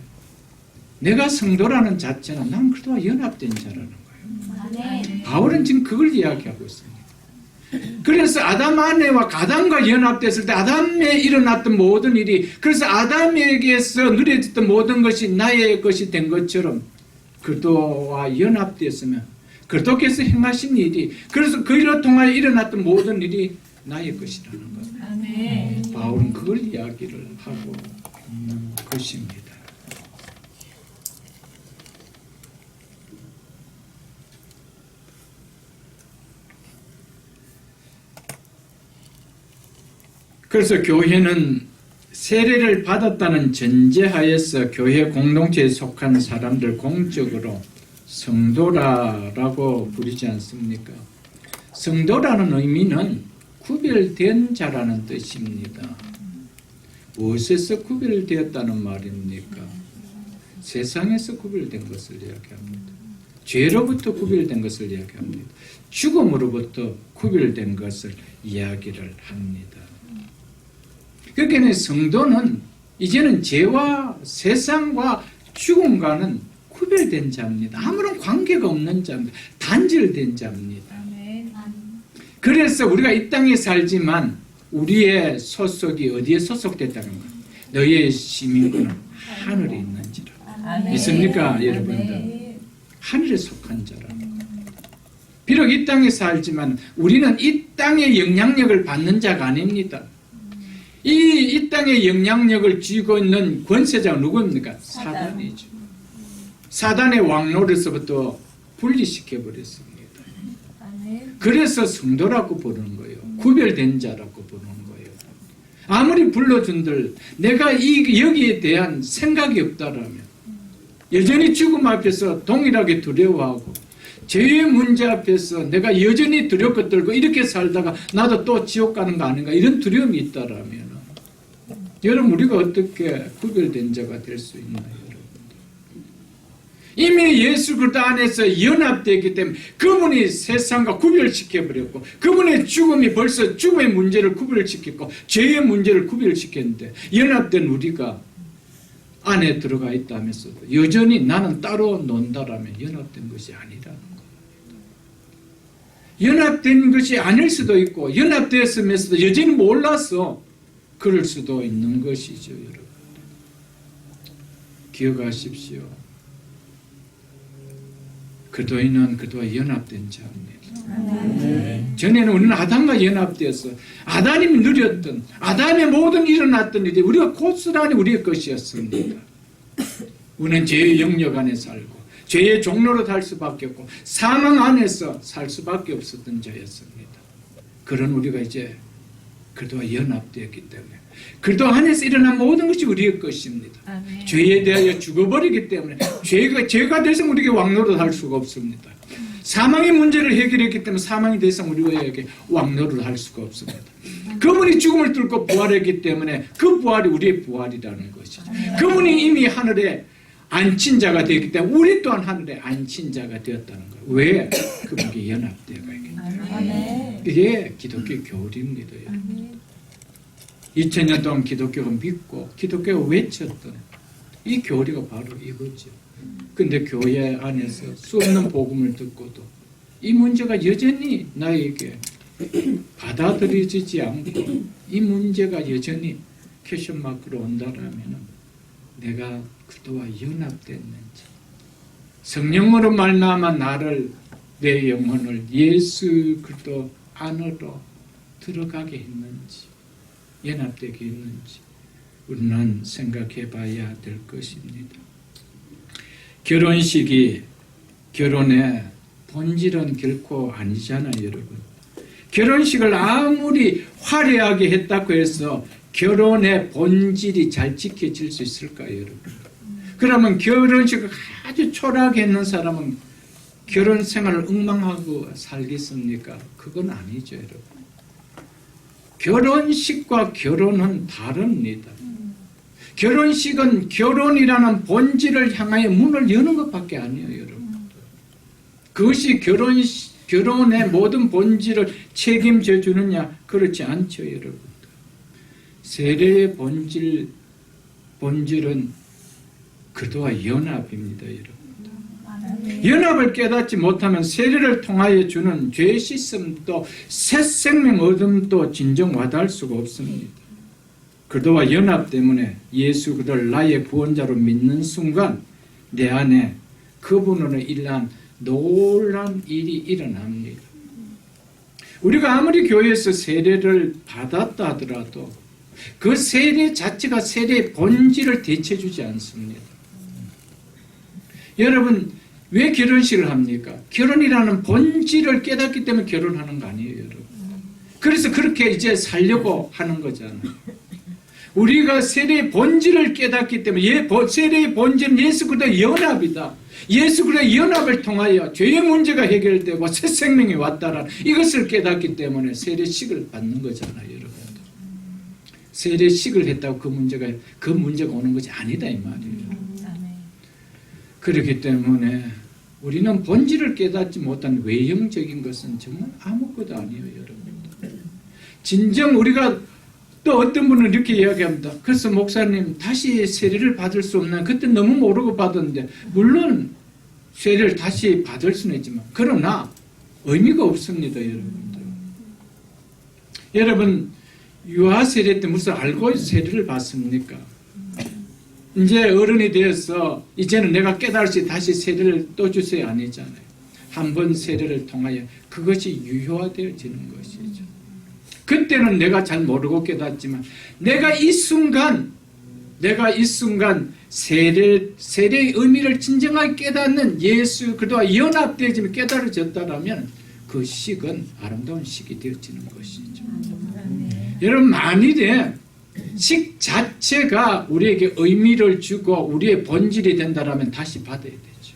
내가 성도라는 자체는 난 그리스도와 연합된 자라는 거예요. 바울은 지금 그걸 이야기하고 있습니다. 그래서 아담 아내와 아담과 연합됐을 때 아담에 일어났던 모든 일이, 그래서 아담에게서 누려졌던 모든 것이 나의 것이 된 것처럼 그리스도와 연합되었으면 그리스도께서 행하신 일이, 그래서 그 일을 통하여 일어났던 모든 일이 나의 것이라는 것. 바울은 그걸 이야기를 하고 있는 것입니다. 그래서 교회는 세례를 받았다는 전제하에서 교회 공동체에 속한 사람들 공적으로 성도라고 부르지 않습니까? 성도라는 의미는 구별된 자라는 뜻입니다. 무엇에서 구별되었다는 말입니까? 세상에서 구별된 것을 이야기합니다. 죄로부터 구별된 것을 이야기합니다. 죽음으로부터 구별된 것을 이야기를 합니다. 그러니까 성도는 이제는 죄와 세상과 죽음과는 구별된 자입니다. 아무런 관계가 없는 자입니다. 단절된 자입니다. 그래서 우리가 이 땅에 살지만 우리의 소속이 어디에 소속됐다는 것, 너희의 시민권은 하늘에 있는지라. 믿습니까, 여러분들? 하늘에 속한 자라는 것. 비록 이 땅에 살지만 우리는 이 땅의 영향력을 받는 자가 아닙니다. 이 땅의 영향력을 쥐고 있는 권세자가 누구입니까? 사단이죠. 사단의 왕노릇에서부터 분리시켜버렸습니다. 그래서 성도라고 부르는 거예요. 구별된 자라고 부르는 거예요. 아무리 불러준들 내가 여기에 대한 생각이 없다라면 여전히 죽음 앞에서 동일하게 두려워하고 죄의 문제 앞에서 내가 여전히 두렵고 떨고 이렇게 살다가 나도 또 지옥 가는 거 아닌가 이런 두려움이 있다라면 여러분, 우리가 어떻게 구별된 자가 될 수 있나요, 여러분? 이미 예수 그리스도 안에서 연합되기 때문에 그분이 세상과 구별시켜버렸고 그분의 죽음이 벌써 죽음의 문제를 구별시켰고 죄의 문제를 구별시켰는데 연합된 우리가 안에 들어가 있다면서도 여전히 나는 따로 논다라면 연합된 것이 아니라는 거예요. 연합된 것이 아닐 수도 있고 연합되었으면서도 여전히 몰라서 그럴 수도 있는 것이죠, 여러분. 기억하십시오. 그리스도인은 그리스도와 연합된 자입니다. 전에는 우리는 아담과 연합되어서 아담이 누렸던 아담의 모든 일어났던 일이 우리가 고스란히 우리의 것이었습니다. 우리는 죄의 영역 안에 살고 죄의 종로로 살 수밖에 없고 사망 안에서 살 수밖에 없었던 자였습니다. 그런 우리가 이제 그리스도와 연합되었기 때문에 그리스도 안에서 일어난 모든 것이 우리의 것입니다. 아멘. 죄에 대하여 죽어버리기 때문에 죄가 더 이상 우리에게 왕노릇 할 수가 없습니다. 사망의 문제를 해결했기 때문에 사망이 더 이상 우리에게 왕노릇 할 수가 없습니다. 그분이 죽음을 뚫고 부활했기 때문에 그 부활이 우리의 부활이라는 것이죠. 그분이 이미 하늘에 앉힌 자가 되었기 때문에 우리 또한 하늘에 앉힌 자가 되었다는 거예요. 왜? 그분께 연합되어 가기 때문에. 이게 기독교 교리입니다. 2000년 동안 기독교가 믿고 기독교가 외쳤던 이 교리가 바로 이거죠. 근데 교회 안에서 수없는 복음을 듣고도 이 문제가 여전히 나에게 받아들여지지 않고 이 문제가 여전히 퀘스천 마크로 온다라면 내가 그리스도와 연합됐는지 성령으로 말미암아 나를 내 영혼을 예수 그리스도 안으로 들어가게 했는지 연합되게 했는지 우리는 생각해 봐야 될 것입니다. 결혼식이 결혼의 본질은 결코 아니잖아요, 여러분. 결혼식을 아무리 화려하게 했다고 해서 결혼의 본질이 잘 지켜질 수 있을까요, 여러분? 그러면 결혼식을 아주 초라하게 했는 사람은 결혼 생활을 엉망하고 살겠습니까? 그건 아니죠, 여러분. 결혼식과 결혼은 다릅니다. 결혼식은 결혼이라는 본질을 향하여 문을 여는 것밖에 아니에요, 여러분. 그것이 결혼의 모든 본질을 책임져 주느냐? 그렇지 않죠, 여러분. 세례의 본질은 그도와 연합입니다, 여러분. 연합을 깨닫지 못하면 세례를 통하여 주는 죄 씻음도 새 생명 얻음도 진정 와닿을 수가 없습니다. 그도와 연합 때문에 예수 그를 나의 구원자로 믿는 순간 내 안에 그분으로 일어난 놀라운 일이 일어납니다. 우리가 아무리 교회에서 세례를 받았다 하더라도 그 세례 자체가 세례의 본질을 대체해주지 않습니다. 여러분, 왜 결혼식을 합니까? 결혼이라는 본질을 깨닫기 때문에 결혼하는 거 아니에요, 여러분. 그래서 그렇게 이제 살려고 하는 거잖아요. 우리가 세례의 본질을 깨닫기 때문에 세례의 본질은 예수 그리스도의 연합이다. 예수 그리스도의 연합을 통하여 죄의 문제가 해결되고 새 생명이 왔다라는 이것을 깨닫기 때문에 세례식을 받는 거잖아요, 여러분. 세례식을 했다고 그 문제가 오는 것이 아니다 이 말이에요. 그렇기 때문에 우리는 본질을 깨닫지 못한 외형적인 것은 정말 아무것도 아니에요, 여러분. 진정 우리가 또 어떤 분은 이렇게 이야기합니다. 그래서 목사님 다시 세례를 받을 수 없나요? 그때 너무 모르고 받았는데 물론 세례를 다시 받을 수는 있지만 그러나 의미가 없습니다, 여러분들. 여러분 유아 세례 때 무슨 알고 세례를 받습니까? 이제 어른이 되어서 이제는 내가 깨달을지 다시 세례를 또 주세요 아니잖아요. 한 번 세례를 통하여 그것이 유효화되어지는 것이죠. 그때는 내가 잘 모르고 깨닫지만 내가 이 순간 세례의 의미를 진정하게 깨닫는 예수 그리스도와 연합되어지면 깨달아졌다라면 그 식은 아름다운 식이 되어지는 것이죠. 여러분 만일에 식 자체가 우리에게 의미를 주고 우리의 본질이 된다라면 다시 받아야 되죠.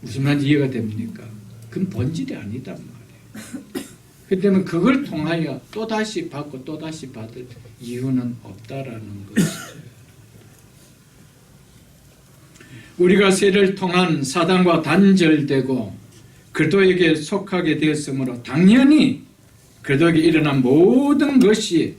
무슨 말인지 이해가 됩니까? 그건 본질이 아니단 말이에요. 그렇기 때문에 그걸 통하여 또다시 받고 또다시 받을 이유는 없다라는 것이죠. 우리가 세례를 통한 사단과 단절되고 그리스도에게 속하게 되었으므로 당연히 그리스도에게 일어난 모든 것이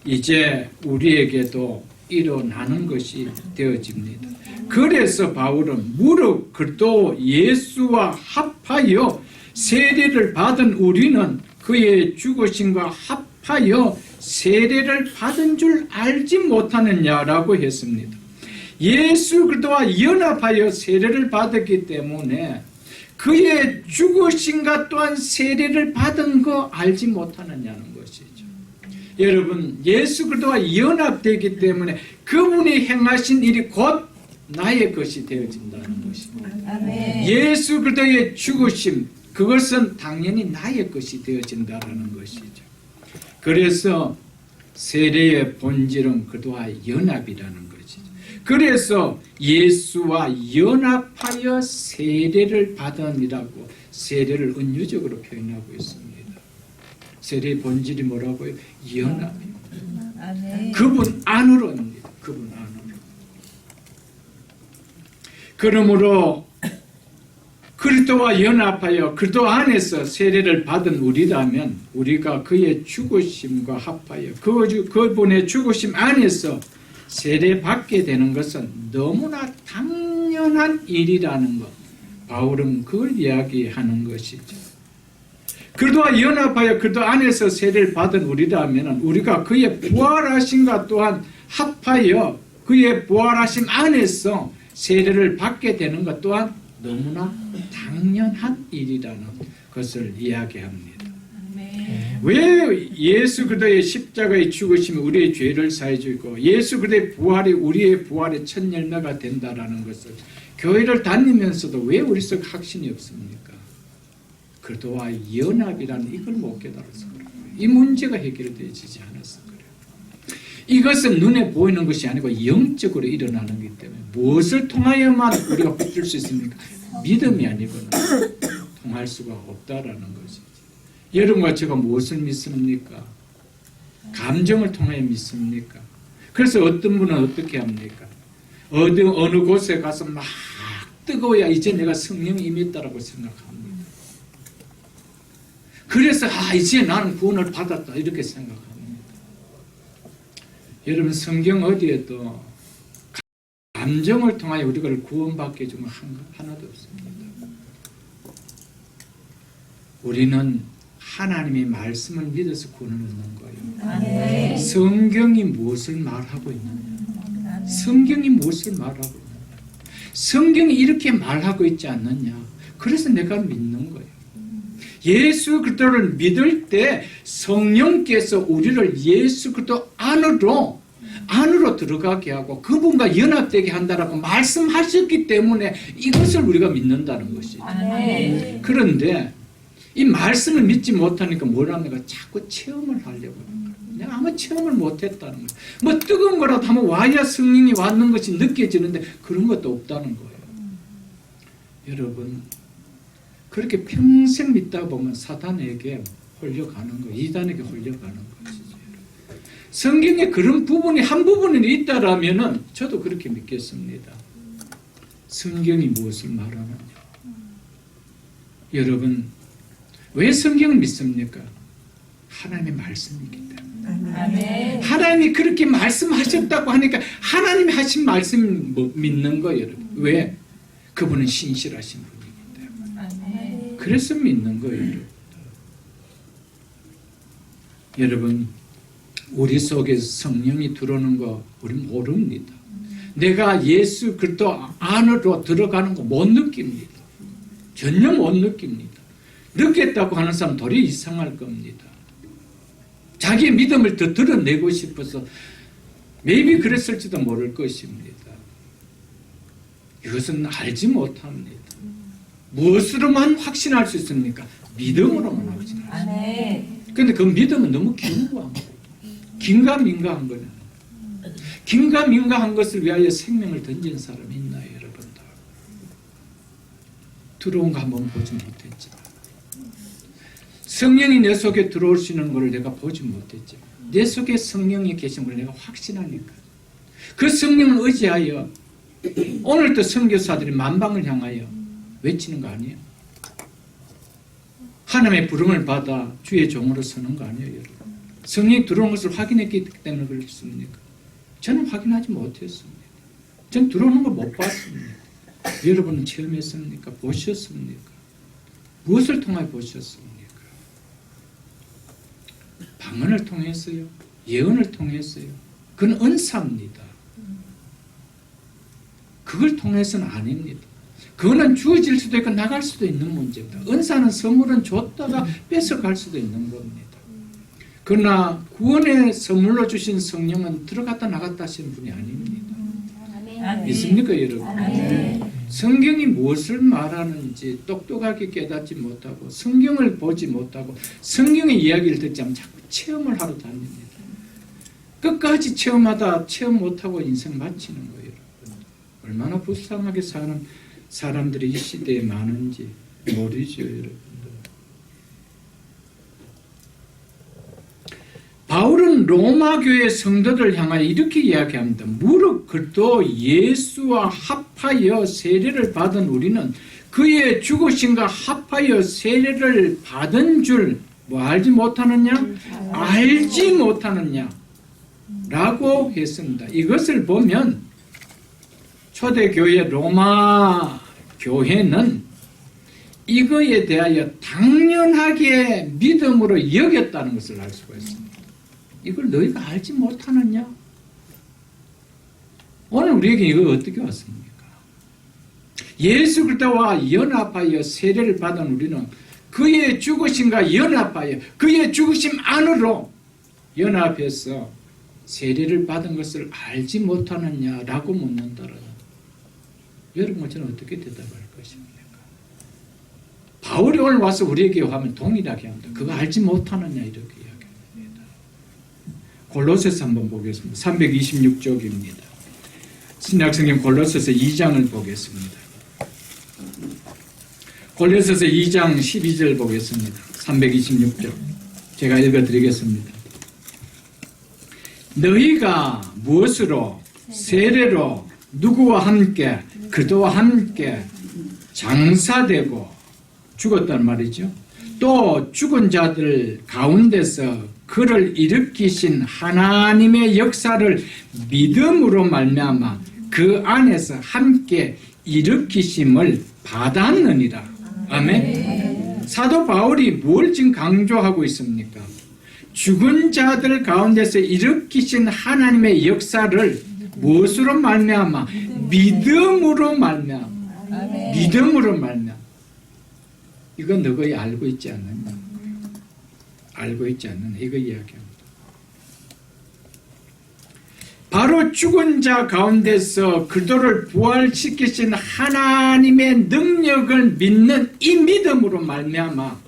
이제 우리에게도 일어나는 것이 되어집니다. 그래서 바울은 무릇 그리스도 예수와 합하여 세례를 받은 우리는 그의 죽으심과 합하여 세례를 받은 줄 알지 못하느냐라고 했습니다. 예수 그리스도와 연합하여 세례를 받았기 때문에 그의 죽으심과 또한 세례를 받은 거 알지 못하느냐는 것이죠. 여러분 예수 그리스도와 연합되기 때문에 그분이 행하신 일이 곧 나의 것이 되어진다는 것입니다. 예수 그리스도의 죽으심 그것은 당연히 나의 것이 되어진다는 것이죠. 그래서 세례의 본질은 그리스도와 연합이라는 것이죠. 그래서 예수와 연합하여 세례를 받으니라고 세례를 은유적으로 표현하고 있습니다. 세례의 본질이 뭐라고요? 연합입니다. 그분 안으로입니다. 그분 안으로. 그러므로 그리스도와 연합하여 그리스도 안에서 세례를 받은 우리라면 우리가 그의 죽으심과 합하여 그분의 죽으심 안에서 세례받게 되는 것은 너무나 당연한 일이라는 것. 바울은 그걸 이야기하는 것이죠. 그리스도와 연합하여 그리스도 안에서 세례를 받은 우리라면 우리가 그의 부활하심과 또한 합하여 그의 부활하심 안에서 세례를 받게 되는 것 또한 너무나 당연한 일이라는 것을 이야기합니다. 왜 예수 그리스도의 십자가의 죽으심이 우리의 죄를 사해주고 예수 그리스도의 부활이 우리의 부활의 첫 열매가 된다라는 것을 교회를 다니면서도 왜 우리 속 확신이 없습니까? 그리스도와 연합이라는 이걸 못 깨달아서 그래요. 이 문제가 해결되지 않아서 그래요. 이것은 눈에 보이는 것이 아니고 영적으로 일어나는 것이기 때문에 무엇을 통하여만 우리가 붙들 수 있습니까? 믿음이 아니고는 통할 수가 없다라는 것이죠. 여러분과 제가 무엇을 믿습니까? 감정을 통하여 믿습니까? 그래서 어떤 분은 어떻게 합니까? 어느 곳에 가서 막 뜨거워야 이제 내가 성령이 임했다라고 생각합니다. 그래서 이제 나는 구원을 받았다 이렇게 생각합니다. 여러분 성경 어디에도 감정을 통하여 우리가 구원받게 해준 건 하나도 없습니다. 우리는 하나님의 말씀을 믿어서 구원을 얻는 거예요. 성경이 무엇을 말하고 있느냐? 성경이 무엇을 말하고 있느냐? 성경이 이렇게 말하고 있지 않느냐? 그래서 내가 믿는 거예요. 예수 그리스도를 믿을 때 성령께서 우리를 예수 그리스도 안으로 들어가게 하고 그분과 연합되게 한다라고 말씀하셨기 때문에 이것을 우리가 믿는다는 것이죠. 그런데 이 말씀을 믿지 못하니까 뭘 합니까? 자꾸 체험을 하려고 합니다. 내가 아무 체험을 못했다는 거예요. 뭐 뜨거운 거라도 한번 와야 성령이 왔는 것이 느껴지는데 그런 것도 없다는 거예요. 여러분 그렇게 평생 믿다 보면 사탄에게 홀려가는 거예요. 이단에게 홀려가는 것이죠. 성경에 그런 부분이 한 부분이 있다라면은 저도 그렇게 믿겠습니다. 성경이 무엇을 말하느냐? 여러분 왜 성경을 믿습니까? 하나님의 말씀이기 때문에. 하나님이 그렇게 말씀하셨다고 하니까 하나님이 하신 말씀 믿는 거예요. 여러분. 왜? 그분은 신실하신 분이기 때문에. 그래서 믿는 거예요. 여러분 우리 속에 성령이 들어오는 거 우리 모릅니다. 내가 예수 그리스도 안으로 들어가는 거 못 느낍니다. 전혀 못 느낍니다. 느꼈다고 하는 사람 도리어 이상할 겁니다. 자기의 믿음을 더 드러내고 싶어서 maybe 그랬을지도 모를 것입니다. 이것은 알지 못합니다. 무엇으로만 확신할 수 있습니까? 믿음으로만 확신할 수 있습니다. 그런데 그 믿음은 너무 견고한 거예요. 긴가민가한 거는. 긴가민가한 것을 위하여 생명을 던진 사람이 있나요, 여러분들? 들어온 거 한번 보지 못했지만 성령이 내 속에 들어오시는 것을 내가 보지 못했지만 내 속에 성령이 계신 걸 내가 확신하니까 그 성령을 의지하여 오늘도 선교사들이 만방을 향하여 외치는 거 아니에요? 하나님의 부름을 받아 주의 종으로 서는 거 아니에요, 여러분? 성령이 들어온 것을 확인했기 때문에 그렇습니까? 저는 확인하지 못했습니다. 저는 들어오는 걸 못 봤습니다. 여러분은 체험했습니까? 보셨습니까? 무엇을 통해 보셨습니까? 방언을 통해서요? 예언을 통해서요? 그건 은사입니다. 그걸 통해서는 아닙니다. 그거는 주어질 수도 있고 나갈 수도 있는 문제입니다. 은사는 선물은 줬다가 뺏어갈 수도 있는 겁니다. 그러나 구원의 선물로 주신 성령은 들어갔다 나갔다 하시는 분이 아닙니다. 믿습니까, 여러분? 성경이 무엇을 말하는지 똑똑하게 깨닫지 못하고 성경을 보지 못하고 성경의 이야기를 듣지 않으면 자꾸 체험을 하러 다닙니다. 끝까지 체험하다 체험 못하고 인생 마치는 거예요. 얼마나 불쌍하게 사는 사람들이 이 시대에 많은지 모르죠, 여러분들. 바울은 로마 교회 성도들 향하여 이렇게 이야기합니다. 무릇 그도 예수와 합하여 세례를 받은 우리는 그의 죽으심과 합하여 세례를 받은 줄 뭐 알지 못하느냐? 알지 못하느냐? 라고 했습니다. 이것을 보면 초대교회 로마 교회는 이거에 대하여 당연하게 믿음으로 여겼다는 것을 알 수가 있습니다. 이걸 너희가 알지 못하느냐? 오늘 우리에게 이거 어떻게 왔습니까? 예수 그리스도와 연합하여 세례를 받은 우리는 그의 죽으심과 연합하여 그의 죽으심 안으로 연합해서 세례를 받은 것을 알지 못하느냐라고 묻는다라는. 여러분 저는 어떻게 대답할 것입니까? 바울이 오늘 와서 우리에게 하면 동일하게 합니다. 그거 알지 못하느냐 이렇게 이야기합니다. 골로새서 한번 보겠습니다. 326쪽입니다. 신약성경 골로새서 2장을 보겠습니다. 골로새서 2장 12절 보겠습니다. 326쪽 제가 읽어드리겠습니다. 너희가 무엇으로 세례로 누구와 함께 그도와 함께 장사되고 죽었단 말이죠. 또 죽은 자들 가운데서 그를 일으키신 하나님의 역사를 믿음으로 말미암아 그 안에서 함께 일으키심을 받았느니라. 아멘. 사도 바울이 뭘 지금 강조하고 있습니까? 죽은 자들 가운데서 일으키신 하나님의 역사를 무엇으로 말미암아? 믿음으로 말미암아. 믿음으로 말미암아. 이건 너희 알고 있지 않느냐? 알고 있지 않느냐? 이거 이야기합니다. 바로 죽은 자 가운데서 그들을 부활시키신 하나님의 능력을 믿는 이 믿음으로 말미암아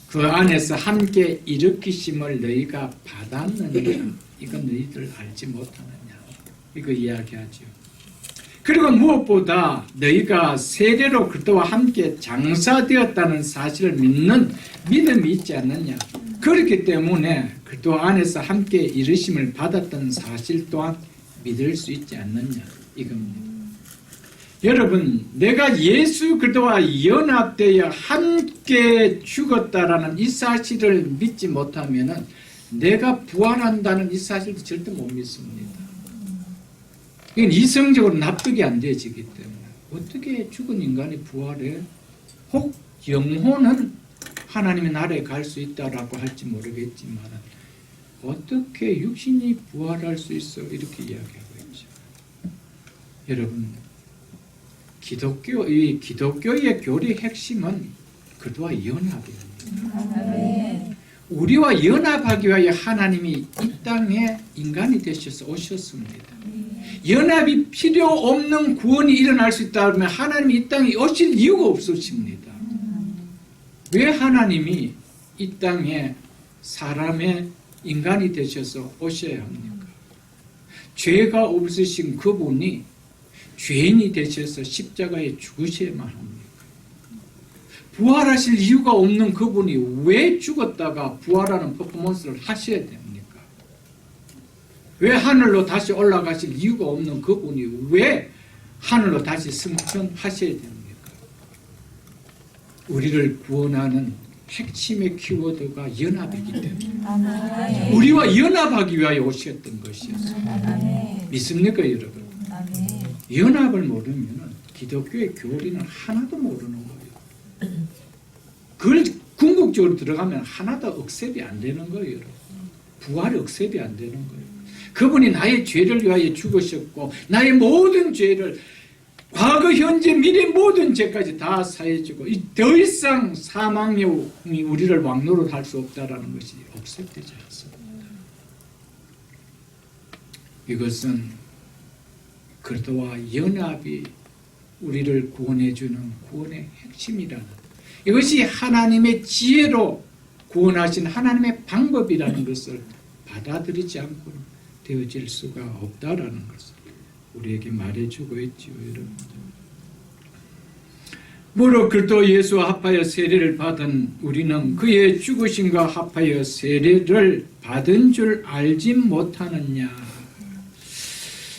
그 안에서 함께 일으키심을 너희가 받았느냐? 이건 너희들 알지 못하느냐? 이거 이야기하죠. 그리고 무엇보다 너희가 세례로 그리스도와 함께 장사되었다는 사실을 믿는 믿음이 있지 않느냐? 그렇기 때문에 그리스도 안에서 함께 이르심을 받았던 사실 또한 믿을 수 있지 않느냐? 이겁니다. 여러분, 내가 예수 그리스도와 연합되어 함께 죽었다라는 이 사실을 믿지 못하면은 내가 부활한다는 이 사실도 절대 못 믿습니다. 이건 이성적으로 납득이 안 되지기 때문에 어떻게 죽은 인간이 부활해? 혹 영혼은 하나님의 나라에 갈 수 있다라고 할지 모르겠지만 어떻게 육신이 부활할 수 있어? 이렇게 이야기하고 있죠. 여러분, 기독교의 교리 핵심은 그리스도와 연합입니다. 우리와 연합하기 위하여 하나님이 이 땅에 인간이 되셔서 오셨습니다. 연합이 필요 없는 구원이 일어날 수 있다면 하나님이 이 땅에 오실 이유가 없으십니다. 왜 하나님이 이 땅에 사람의 인간이 되셔서 오셔야 합니까? 죄가 없으신 그분이 죄인이 되셔서 십자가에 죽으셔야만 합니까? 부활하실 이유가 없는 그분이 왜 죽었다가 부활하는 퍼포먼스를 하셔야 됩니까? 왜 하늘로 다시 올라가실 이유가 없는 그분이 왜 하늘로 다시 승천하셔야 됩니까? 우리를 구원하는 핵심의 키워드가 연합이기 때문에 우리와 연합하기 위하여 오셨던 것이었습니다. 믿습니까, 여러분? 연합을 모르면 기독교의 교리는 하나도 모르는 거예요. 그걸 궁극적으로 들어가면 하나도 억셉이 안 되는 거예요, 여러분. 부활이 억셉이 안 되는 거예요. 그분이 나의 죄를 위하여 죽으셨고 나의 모든 죄를 과거, 현재, 미래 모든 죄까지 다 사해주고 더 이상 사망이 우리를 왕노릇 할 수 없다라는 것이 억셉되지 않습니다. 이것은 그리스도와 연합이 우리를 구원해주는 구원의 핵심이라는, 이것이 하나님의 지혜로 구원하신 하나님의 방법이라는 것을 받아들이지 않고는 되어질 수가 없다라는 것을 우리에게 말해주고 있지요, 여러분들. 무릇 그리스도 예수와 합하여 세례를 받은 우리는 그의 죽으심과 합하여 세례를 받은 줄 알지 못하느냐.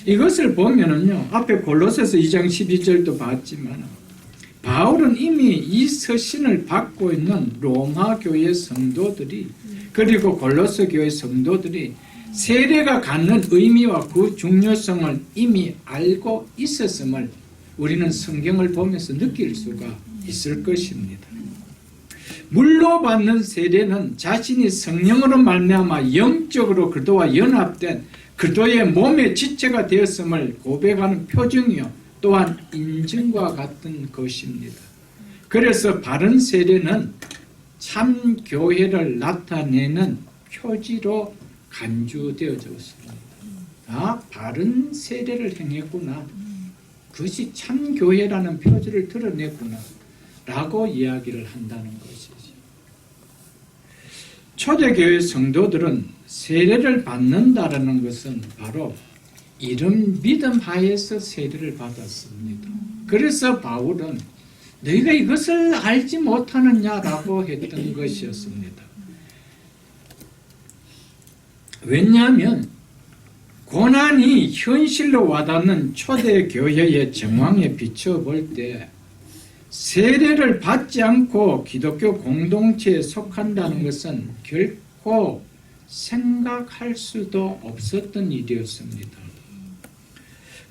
이것을 보면은요, 앞에 골로새서 2장 12절도 봤지만 바울은 이미 이 서신을 받고 있는 로마 교회 성도들이 그리고 골로새 교회 성도들이 세례가 갖는 의미와 그 중요성을 이미 알고 있었음을 우리는 성경을 보면서 느낄 수가 있을 것입니다. 물로 받는 세례는 자신이 성령으로 말미암아 영적으로 그리스도와 연합된 그리스도의 몸의 지체가 되었음을 고백하는 표징이요 또한 인증과 같은 것입니다. 그래서 바른 세례는 참 교회를 나타내는 표지로 간주되어졌습니다. 아, 바른 세례를 행했구나. 그것이 참 교회라는 표지를 드러냈구나. 라고 이야기를 한다는 것이죠. 초대교회 성도들은 세례를 받는다라는 것은 바로 이런 믿음 하에서 세례를 받았습니다. 그래서 바울은 너희가 이것을 알지 못하느냐라고 했던 것이었습니다. 왜냐하면 고난이 현실로 와닿는 초대교회의 정황에 비춰볼 때 세례를 받지 않고 기독교 공동체에 속한다는 것은 결코 생각할 수도 없었던 일이었습니다.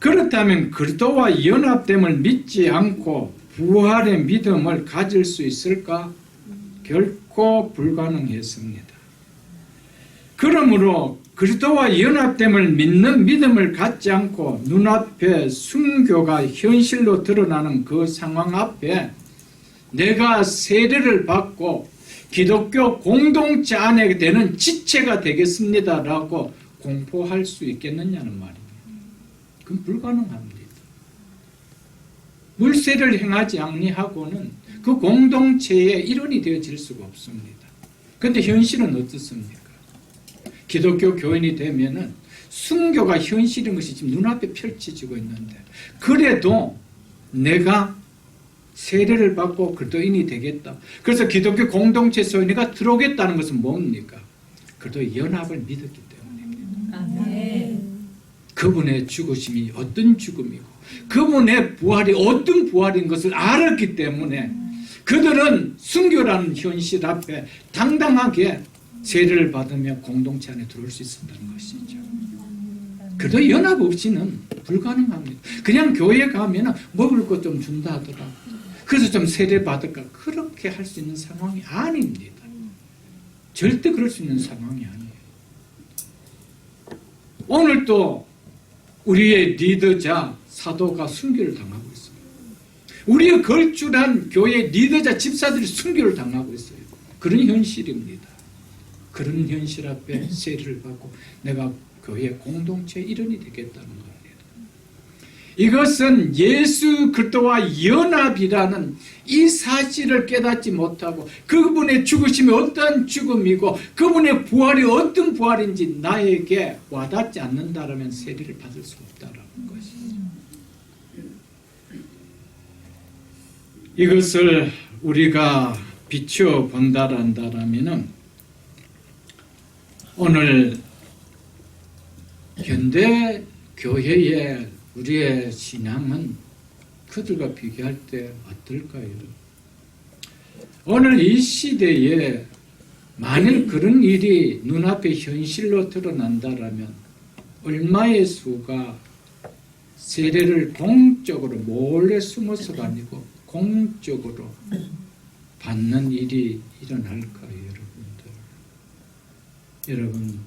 그렇다면 그리스도와 연합됨을 믿지 않고 부활의 믿음을 가질 수 있을까? 결코 불가능했습니다. 그러므로 그리스도와 연합됨을 믿는 믿음을 갖지 않고 눈앞에 순교가 현실로 드러나는 그 상황 앞에 내가 세례를 받고 기독교 공동체 안에 되는 지체가 되겠습니다라고 공포할 수 있겠느냐는 말입니다. 그건 불가능합니다. 물세를 행하지 아니하고는 그 공동체의 일원이 되어질 수가 없습니다. 그런데 현실은 어떻습니까? 기독교 교인이 되면은 순교가 현실인 것이 지금 눈앞에 펼쳐지고 있는데 그래도 내가 세례를 받고 그리스도인이 되겠다. 그래서 기독교 공동체 속에 내가 들어오겠다는 것은 뭡니까? 그리스도 연합을 믿었기 때문입니다. 아멘. 그분의 죽으심이 어떤 죽음이고 그분의 부활이 어떤 부활인 것을 알았기 때문에 그들은 순교라는 현실 앞에 당당하게 세례를 받으며 공동체 안에 들어올 수 있었다는 것이죠. 그래도 연합 없이는 불가능합니다. 그냥 교회에 가면 먹을 것 좀 준다 하더라. 그래서 좀 세례 받을까? 그렇게 할 수 있는 상황이 아닙니다. 절대 그럴 수 있는 상황이 아니에요. 오늘도 우리의 리더자 사도가 순교를 당하고 있습니다. 우리의 걸출한 교회 리더자 집사들이 순교를 당하고 있어요. 그런 현실입니다. 그런 현실 앞에 세례를 받고 내가 교회 공동체의 일원이 되겠다는 겁니다. 이것은 예수 그리스도와 연합이라는 이 사실을 깨닫지 못하고 그분의 죽으심이 어떤 죽음이고 그분의 부활이 어떤 부활인지 나에게 와닿지 않는다라면 세례를 받을 수 없다라는 것이죠. 이것을 우리가 비춰본다라면 오늘 현대 교회의 우리의 신앙은 그들과 비교할 때 어떨까요? 오늘 이 시대에 만일 그런 일이 눈앞에 현실로 드러난다라면 얼마의 수가 세례를 공적으로 몰래 숨어서가 아니고 공적으로 받는 일이 일어날까요, 여러분들? 여러분,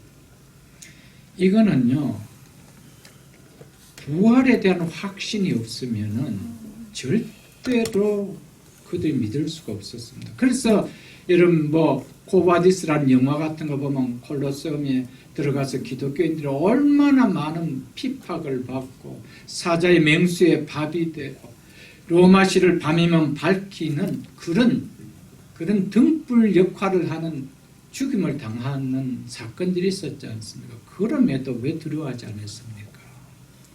이거는요, 부활에 대한 확신이 없으면은 절대로 그들이 믿을 수가 없었습니다. 그래서 여러분 코바디스라는 영화 같은 거 보면 콜로세움에 들어가서 기독교인들이 얼마나 많은 핍박을 받고 사자의 맹수에 밥이 되고 로마시를 밤이면 밝히는 그런 등불 역할을 하는 죽임을 당하는 사건들이 있었지 않습니까? 그럼에도 왜 두려워하지 않았습니까?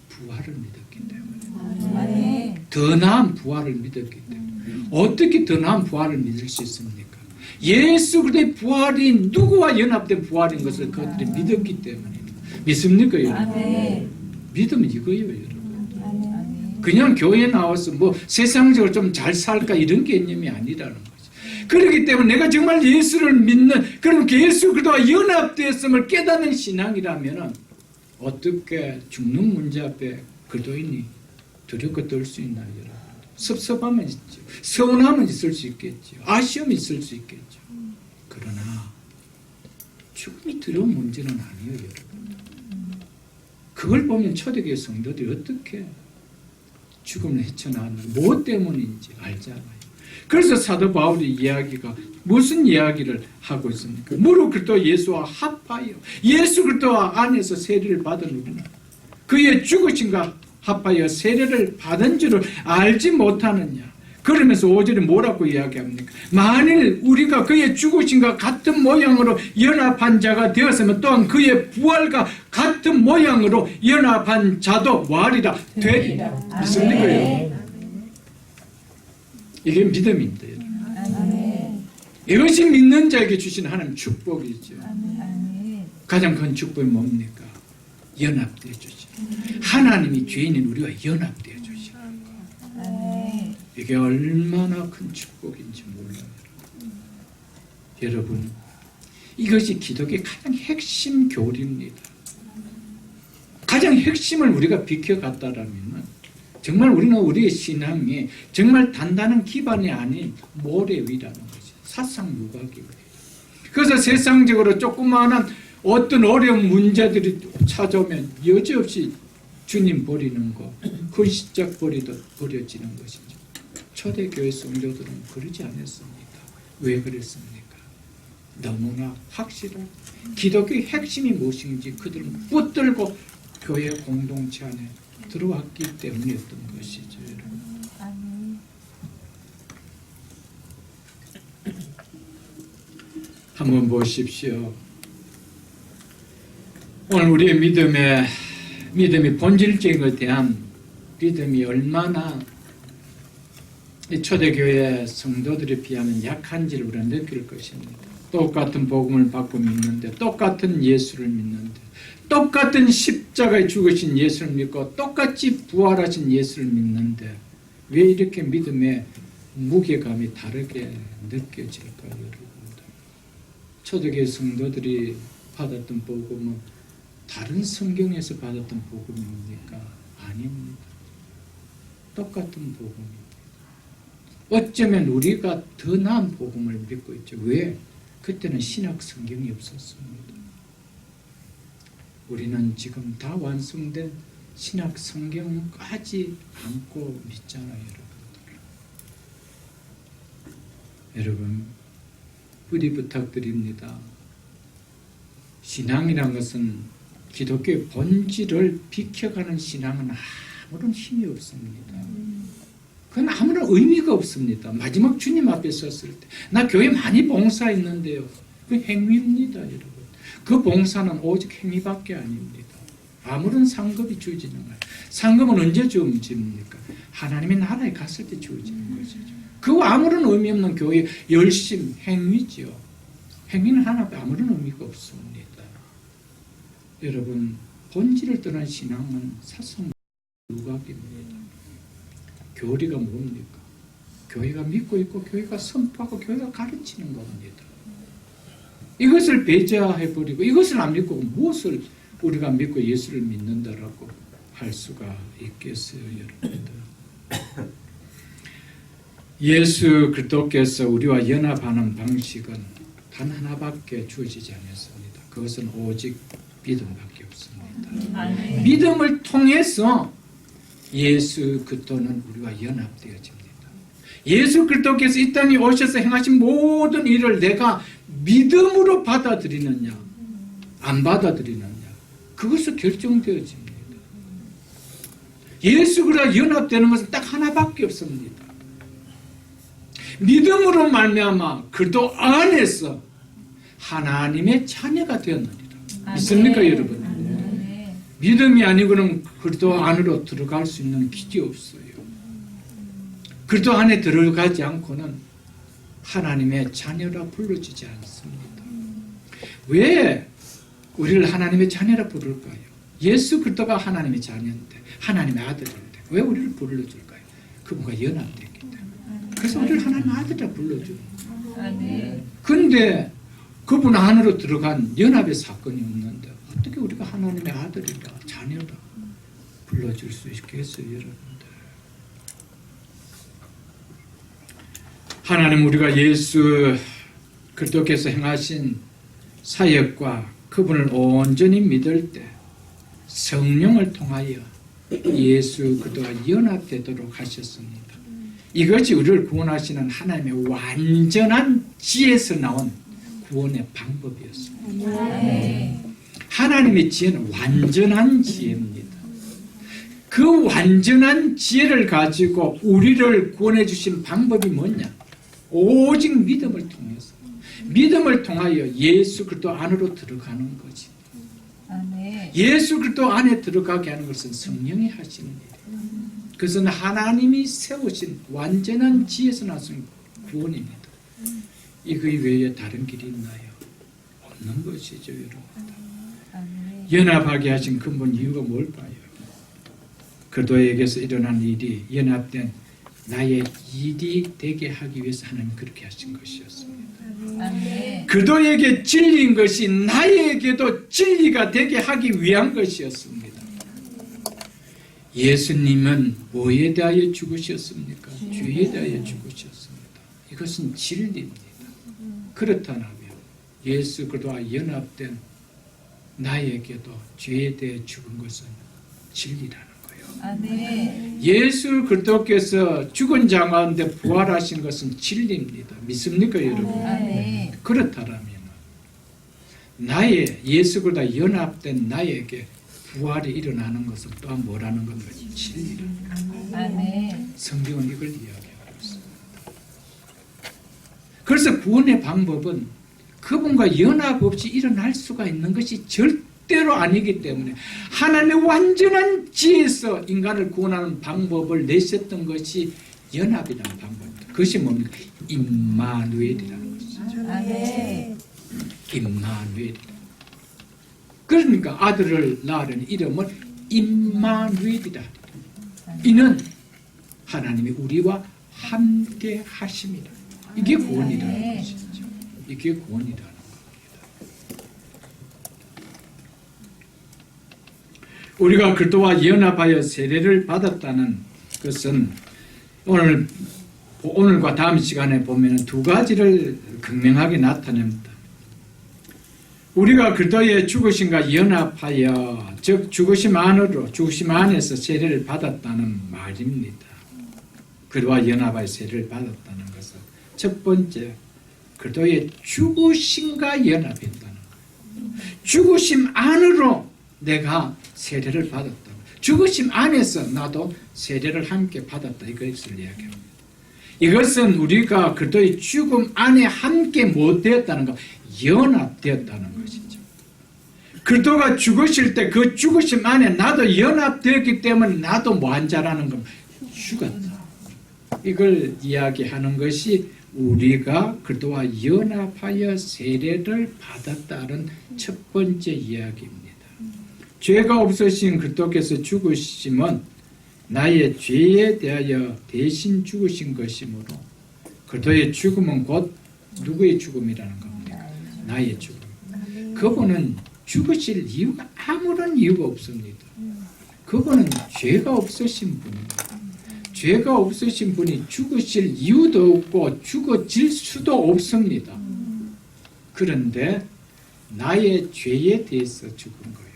부활을 믿었기 때문에. 더 나은 부활을 믿었기 때문에. 어떻게 더 나은 부활을 믿을 수 있습니까? 예수 그리스도의 부활이 누구와 연합된 부활인 것을 그들이 믿었기 때문입니다. 믿습니까, 여러분? 믿으면 이거예요, 여러분. 그냥 교회에 나와서 세상적으로 좀 잘 살까 이런 개념이 아니라는 거죠. 그렇기 때문에 내가 정말 예수를 믿는 그럼 예수 그리스도와 연합되었음을 깨닫는 신앙이라면 어떻게 죽는 문제 앞에 그리스도인이 두렵고 떨 수 있나요, 여러분? 섭섭하면 있죠. 서운함은 있을 수 있겠죠. 아쉬움이 있을 수 있겠죠. 그러나 죽음이 두려운 문제는 아니에요, 여러분. 그걸 보면 초대교회 성도들이 어떻게 죽음을 헤쳐나왔는지 무엇 때문인지 알잖아요. 그래서 사도 바울의 이야기가 무슨 이야기를 하고 있습니까? 무릇 그리스도 예수와 합하여 예수 그리스도와 안에서 세례를 받은 우리는 그의 죽으심과 합하여 세례를 받은 줄을 알지 못하느냐. 그러면서 5절에 뭐라고 이야기합니까? 만일 우리가 그의 죽으심과 같은 모양으로 연합한 자가 되었으면 또한 그의 부활과 같은 모양으로 연합한 자도 부활이라 되리라. 믿습니까, 여러분? 이게 믿음입니다, 여러분. 이것이 믿는 자에게 주신 하나님 축복이죠. 가장 큰 축복이 뭡니까? 연합되어 주시죠. 하나님이 죄인인 우리와 연합되어 주시는 거. 이게 얼마나 큰 축복인지 몰라요. 여러분, 이것이 기독의 가장 핵심 교리입니다. 가장 핵심을 우리가 비켜갔다라면 정말 우리는 우리의 신앙이 정말 단단한 기반이 아닌 모래 위라는 것이 사상유각이에요. 그래서 세상적으로 조그마한 어떤 어려운 문제들이 찾아오면 여지없이 주님 버리는 거, 근시짝 버리듯 버려지는 것이죠. 초대교회 성도들은 그러지 않았습니다. 왜 그랬습니까? 너무나 확실한 기독교의 핵심이 무엇인지 그들은 붙들고 교회 공동체 안에 들어왔기 때문이었던 것이죠. 한번 보십시오. 오늘 우리의 믿음이 본질적인 것에 대한 믿음이 얼마나 이 초대교회 성도들에 비하면 약한지를 우리가 느낄 것입니다. 똑같은 복음을 받고 믿는데, 똑같은 예수를 믿는데, 똑같은 십자가에 죽으신 예수를 믿고 똑같이 부활하신 예수를 믿는데 왜 이렇게 믿음의 무게감이 다르게 느껴질까요, 여러분들? 초대교회 성도들이 받았던 복음은 다른 성경에서 받았던 복음입니까? 아닙니다. 똑같은 복음입니다. 어쩌면 우리가 더 나은 복음을 믿고 있죠. 왜? 그때는 신약 성경이 없었습니다. 우리는 지금 다 완성된 신약 성경까지 안고 믿잖아요, 여러분들. 여러분, 부디 부탁드립니다. 신앙이란 것은 기독교의 본질을 비켜가는 신앙은 아무런 힘이 없습니다. 그건 아무런 의미가 없습니다. 마지막 주님 앞에 섰을 때 나 교회 많이 봉사했는데요. 그 행위입니다, 여러분. 그 봉사는 오직 행위밖에 아닙니다. 아무런 상급이 주어지는 거예요. 상급은 언제 주어집니까? 하나님의 나라에 갔을 때 주어지는 것이죠. 그 아무런 의미 없는 교회의 열심, 행위죠. 행위는 하나밖에 아무런 의미가 없습니다. 여러분, 본질을 떠난 신앙은 사상 유각입니다. 교리가 뭡니까? 교회가 믿고 있고 교회가 선포하고 교회가 가르치는 겁니다. 이것을 배제해버리고 이것을 안 믿고 무엇을 우리가 믿고 예수를 믿는다라고 할 수가 있겠어요, 여러분들? 예수 그리스도께서 우리와 연합하는 방식은 단 하나밖에 주어지지 않았습니다. 그것은 오직 믿음밖에 없습니다. 믿음을 통해서 예수 그리스도는 우리와 연합되어집니다. 예수 그리스도께서 이 땅에 오셔서 행하신 모든 일을 내가 믿음으로 받아들이느냐 안 받아들이느냐 그것을 결정되어집니다. 예수 그리스도와 연합되는 것은 딱 하나밖에 없습니다. 믿음으로 말미암아 그리스도 안에서 하나님의 자녀가 되었느니라. 믿습니까, 여러분? 믿음이 아니고는 그리스도 안으로 들어갈 수 있는 길이 없어요. 그리스도 안에 들어가지 않고는 하나님의 자녀라 불러주지 않습니다. 왜 우리를 하나님의 자녀라 부를까요? 예수 그리스도가 하나님의 자녀인데 하나님의 아들인데 왜 우리를 불러줄까요? 그분과 연합됐기 때문에. 그래서 우리를 하나님의 아들이라 불러줘요. 그런데 그분 안으로 들어간 연합의 사건이 없는데 어떻게 우리가 하나님의 아들이라 자녀라 불러줄 수 있겠어요, 여러분들? 하나님 우리가 예수 그리스도께서 행하신 사역과 그분을 온전히 믿을 때 성령을 통하여 예수 그리스도와 연합되도록 하셨습니다. 이것이 우리를 구원하시는 하나님의 완전한 지혜에서 나온 구원의 방법이었습니다. 하나님의 지혜는 완전한 지혜입니다. 그 완전한 지혜를 가지고 우리를 구원해 주신 방법이 뭐냐? 오직 믿음을 통해서, 믿음을 통하여 예수 그리스도 안으로 들어가는 거지. 아멘. 예수 그리스도 안에 들어가게 하는 것은 성령이 하시는 일이에요. 그것은 하나님이 세우신 완전한 지혜에서 나선 구원입니다. 이거 외에 다른 길이 있나요? 없는 것이죠, 여러분. 아멘. 연합하게 하신 근본 이유가 뭘까요? 그리스도에게서 일어난 일이 연합된 나의 일이 되게 하기 위해서 하나님 그렇게 하신 것이었습니다. 아멘. 그리스도에게 진리인 것이 나에게도 진리가 되게 하기 위한 것이었습니다. 예수님은 뭐에 대하여 죽으셨습니까? 죄에 대하여 죽으셨습니다. 이것은 진리입니다. 그렇다면 예수 그리스도와 연합된 나에게도 죄에 대해 죽은 것은 진리라는 거예요. 아멘. 예수 그리스도께서 죽은 자 가운데 부활하신 것은 진리입니다. 믿습니까, 여러분? 아멘. 그렇다면 나의 예수 그리스도와 연합된 나에게 부활이 일어나는 것은 또한 뭐라는 겁니까? 진리라는 거예요. 아멘. 성경은 이걸 이야기하고 있습니다. 그래서 구원의 방법은 그분과 연합 없이 일어날 수가 있는 것이 절대로 아니기 때문에 하나님의 완전한 지혜에서 인간을 구원하는 방법을 내셨던 것이 연합이라는 방법입니다. 그것이 뭡니까? 임마누엘이라는 것이죠. 아멘. 임마누엘이다. 그러니까 아들을 낳으려는 이름을 임마누엘이라. 이는 하나님이 우리와 함께 하심이라. 이게 구원이라는 것이죠. 이게 구원이라는 겁니다. 우리가 그리스도와 연합하여 세례를 받았다는 것은 오늘과 다음 시간에 보면 두 가지를 극명하게 나타냅니다. 우리가 그리스도의 죽으심과 연합하여 즉 죽으심 안에서 세례를 받았다는 말입니다. 그리스도와 연합하여 세례를 받았다는 것은 첫 번째 그리스도의 죽으심과 연합했다는 거예요. 죽으심 안으로 내가 세례를 받았다. 죽으심 안에서 나도 세례를 함께 받았다. 이것을 이야기합니다. 이것은 우리가 그리스도의 죽음 안에 함께 못 되었다는 것, 연합되었다는 것이죠. 그리스도가 죽으실 때 그 죽으심 안에 나도 연합되었기 때문에 나도 뭐한 자라는 겁니다. 죽었다. 이걸 이야기하는 것이 우리가 그리스도와 연합하여 세례를 받았다는 첫 번째 이야기입니다. 죄가 없으신 그리스도께서 죽으심은 나의 죄에 대하여 대신 죽으신 것이므로 그리스도의 죽음은 곧 누구의 죽음이라는 겁니까? 나의 죽음. 그분은 죽으실 이유가 아무런 이유가 없습니다. 그분은 죄가 없으신 분입니다. 죄가 없으신 분이 죽으실 이유도 없고 죽어질 수도 없습니다. 그런데 나의 죄에 대해서 죽은 거예요.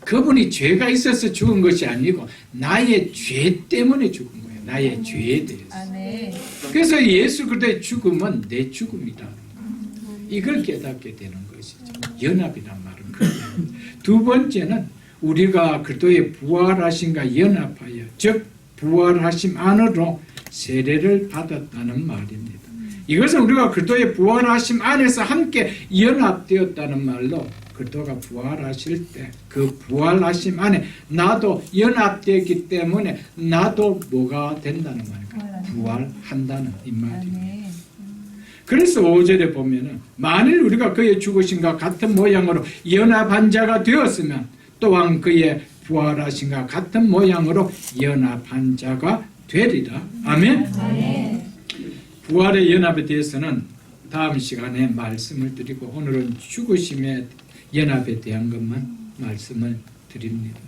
그분이 죄가 있어서 죽은 것이 아니고 나의 죄 때문에 죽은 거예요. 나의 죄에 대해서. 아멘. 그래서 예수 그리스도의 죽음은 내 죽음이다. 이걸 깨닫게 되는 것이죠. 연합이란 말은 그래요. 두 번째는 우리가 그리스도의 부활하심과 연합하여 즉 부활하심 안으로 세례를 받았다는 말입니다. 이것은 우리가 그리스도의 부활하심 안에서 함께 연합되었다는 말로 그리스도가 부활하실 때 그 부활하심 안에 나도 연합되었기 때문에 나도 뭐가 된다는 말입니까? 부활한다는 이 말입니다. 아멘. 그래서 5절에 보면은 만일 우리가 그의 죽으심과 같은 모양으로 연합한 자가 되었으면 또한 그의 부활하심과 같은 모양으로 연합한 자가 되리라. 아멘. 아멘. 부활의 연합에 대해서는 다음 시간에 말씀을 드리고 오늘은 죽으심의 연합에 대한 것만 말씀을 드립니다.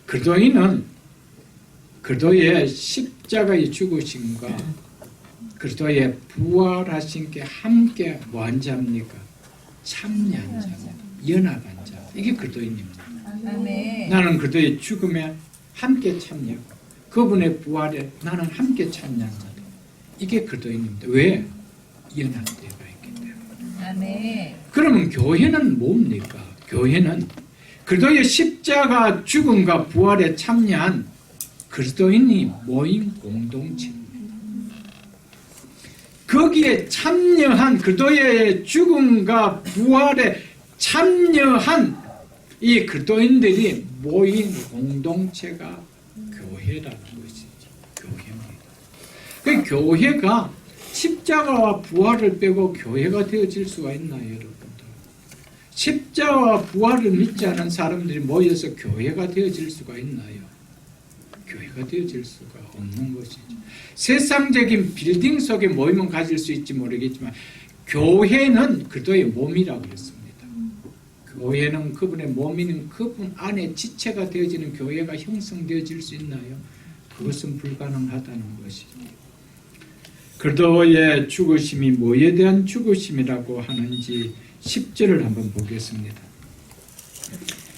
그리스도인은 그리스도의 십자가의 죽으심과 그리스도의 부활하심께 함께 뭐한 자입니까? 참여한 자입니다. 연합한 자. 이게 그리스도인입니다. 아멘. 나는 그리스도의 죽음에 함께 참여하고 그분의 부활에 나는 함께 참여한 자다. 이게 그리스도인입니다. 왜? 연합되어 있기 때문에. 아멘. 그러면 교회는 뭡니까? 교회는 그리스도의 십자가 죽음과 부활에 참여한 그리스도인이 모인 공동체입니다. 거기에 참여한 그리스도의 죽음과 부활에 참여한 이 그리스도인들이 모인 공동체가 교회라는 것이죠. 교회입니다. 그 교회가 십자가와 부활을 빼고 교회가 되어질 수가 있나요, 여러분들? 십자가와 부활을 믿지 않은 사람들이 모여서 교회가 되어질 수가 있나요? 교회가 되어질 수가 없는 것이죠. 세상적인 빌딩 속에 모임은 가질 수 있지 모르겠지만 교회는 그리스도의 몸이라고 했습니다. 교회는 그분의 몸이는 그분 안에 지체가 되어지는 교회가 형성되어질 수 있나요? 그것은 불가능하다는 것이죠. 그리스도의 죽으심이 뭐에 대한 죽으심이라고 하는지 10절을 한번 보겠습니다.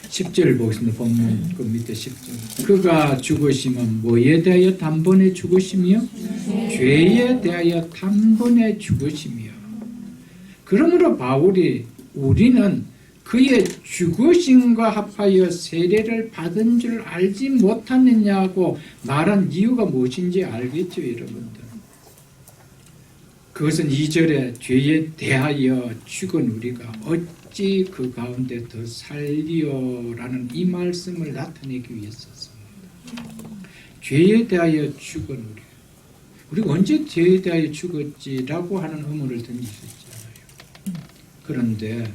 10절을 보겠습니다. 본문 그 밑에 10절. 그가 죽으심은 뭐에 대하여 단번에 죽으심이요? 죄에 대하여 단번에 죽으심이요. 그러므로 바울이 우리는 그의 죽으심과 합하여 세례를 받은 줄 알지 못하느냐고 말한 이유가 무엇인지 알겠죠, 여러분들? 그것은 2절에 죄에 대하여 죽은 우리가 어찌 그 가운데 더 살리어라는 이 말씀을 나타내기 위해서였습니다. 죄에 대하여 죽은 우리. 우리가 언제 죄에 대하여 죽었지라고 하는 의문을 던지셨잖아요. 그런데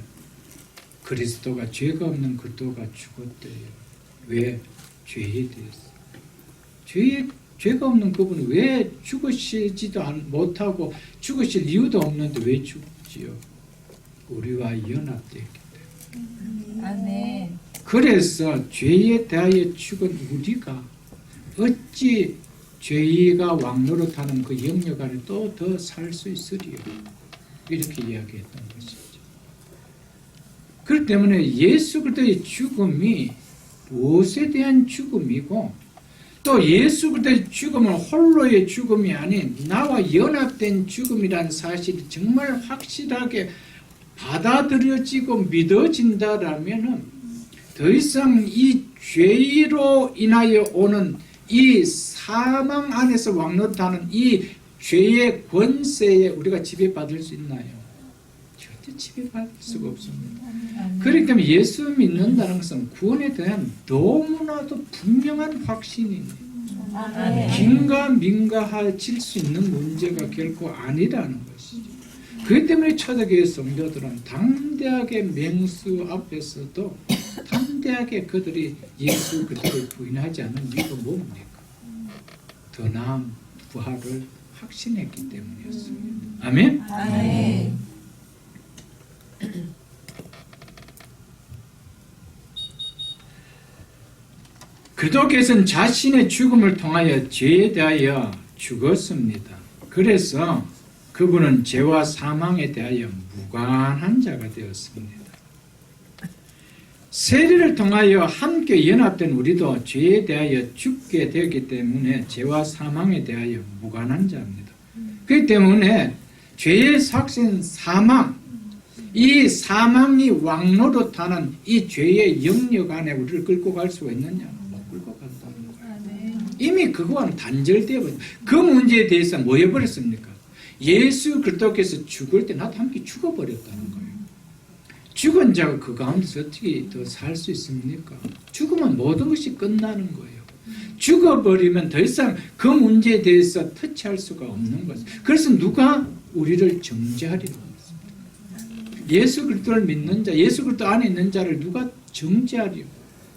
그리스도가 죄가 없는 그리스도가 죽었대요. 왜? 죄에 대해서. 죄가 없는 그분이 왜 죽으시지도 못하고 죽으실 이유도 없는데 왜 죽지요? 우리와 연합되었기 때문에. 아멘. 그래서 죄에 대하여 죽은 우리가 어찌 죄가 왕노릇하는 그 영역 안에 또 더 살 수 있으리요? 이렇게 이야기했던 것이죠. 그렇기 때문에 예수 그리스도의 죽음이 무엇에 대한 죽음이고 또 예수 그리스도의 죽음은 홀로의 죽음이 아닌 나와 연합된 죽음이라는 사실이 정말 확실하게 받아들여지고 믿어진다라면은 더 이상 이 죄로 인하여 오는 이 사망 안에서 왕노릇하는 이 죄의 권세에 우리가 지배받을 수 있나요? 절대 지배받을 수가 없습니다. 그렇기 때문에 예수 믿는다는 것은 구원에 대한 너무나도 분명한 확신입니다. 긴가민가해질 수 있는 문제가 결코 아니라는 것이죠. 그렇기 때문에 초대교회 성도들은 담대하게 맹수 앞에서도 담대하게 그들이 예수 그들을 부인하지 않은 이유가 뭡니까? 더 나은 부활을 확신했기 때문이었습니다. 아멘? 아멘. 그리스도께서는 자신의 죽음을 통하여 죄에 대하여 죽었습니다. 그래서 그분은 죄와 사망에 대하여 무관한 자가 되었습니다. 세례를 통하여 함께 연합된 우리도 죄에 대하여 죽게 되었기 때문에 죄와 사망에 대하여 무관한 자입니다. 그렇기 때문에 죄의 삭신 사망, 이 사망이 왕노릇하는 이 죄의 영역 안에 우리를 끌고 갈 수가 있느냐? 못 끌고 간다는 거예요. 이미 그거와는 단절되어 버린 그 문제에 대해서 뭐 해버렸습니까? 예수 그리스도께서 죽을 때 나도 함께 죽어버렸다는 거예요. 죽은 자가 그 가운데서 어떻게 더 살 수 있습니까? 죽으면 모든 것이 끝나는 거예요. 죽어버리면 더 이상 그 문제에 대해서 터치할 수가 없는 거죠. 그래서 누가 우리를 정죄하리는 것입니다. 예수 그리스도를 믿는 자, 예수 그리스도 안에 있는 자를 누가 정죄하리요?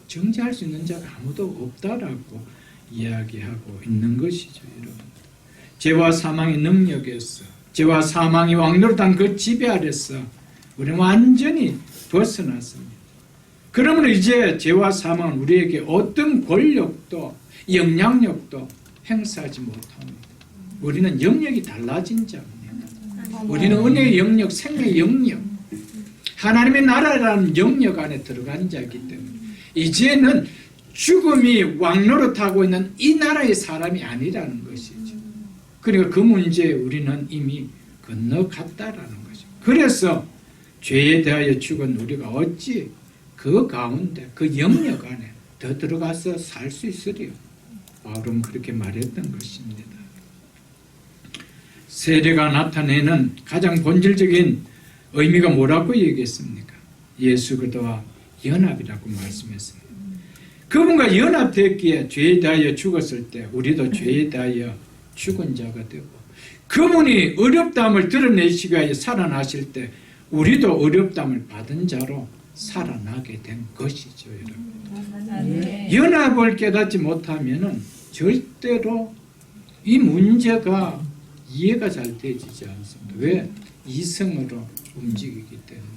정죄할 수 있는 자가 아무도 없다라고 이야기하고 있는 것이죠, 여러분. 죄와 사망의 능력에서, 죄와 사망이 왕노릇한 그 지배 아래서 우리는 완전히 벗어났습니다. 그러므로 이제 죄와 사망은 우리에게 어떤 권력도 영향력도 행사하지 못합니다. 우리는 영역이 달라진 자입니다. 우리는 은혜의 영역, 생명의 영역, 하나님의 나라라는 영역 안에 들어간 자이기 때문에 이제는 죽음이 왕노릇하고 있는 이 나라의 사람이 아니라는 것이죠. 그러니까 그 문제에 우리는 이미 건너갔다라는 거죠. 그래서 죄에 대하여 죽은 우리가 어찌 그 가운데 그 영역 안에 더 들어가서 살 수 있으리요. 바울은 그렇게 말했던 것입니다. 세례가 나타내는 가장 본질적인 의미가 뭐라고 얘기했습니까? 예수 그리스도와 연합이라고 말씀했습니다. 그분과 연합됐기에 죄에 대하여 죽었을 때 우리도 죄에 대하여 죽은 자가 되고, 그분이 어렵다함을 드러내시기 위하여 살아나실 때 우리도 어렵다함을 받은 자로 살아나게 된 것이죠, 여러분. 연합을 깨닫지 못하면은 절대로 이 문제가 이해가 잘 되지지 않습니다. 왜? 이성으로 움직이기 때문에.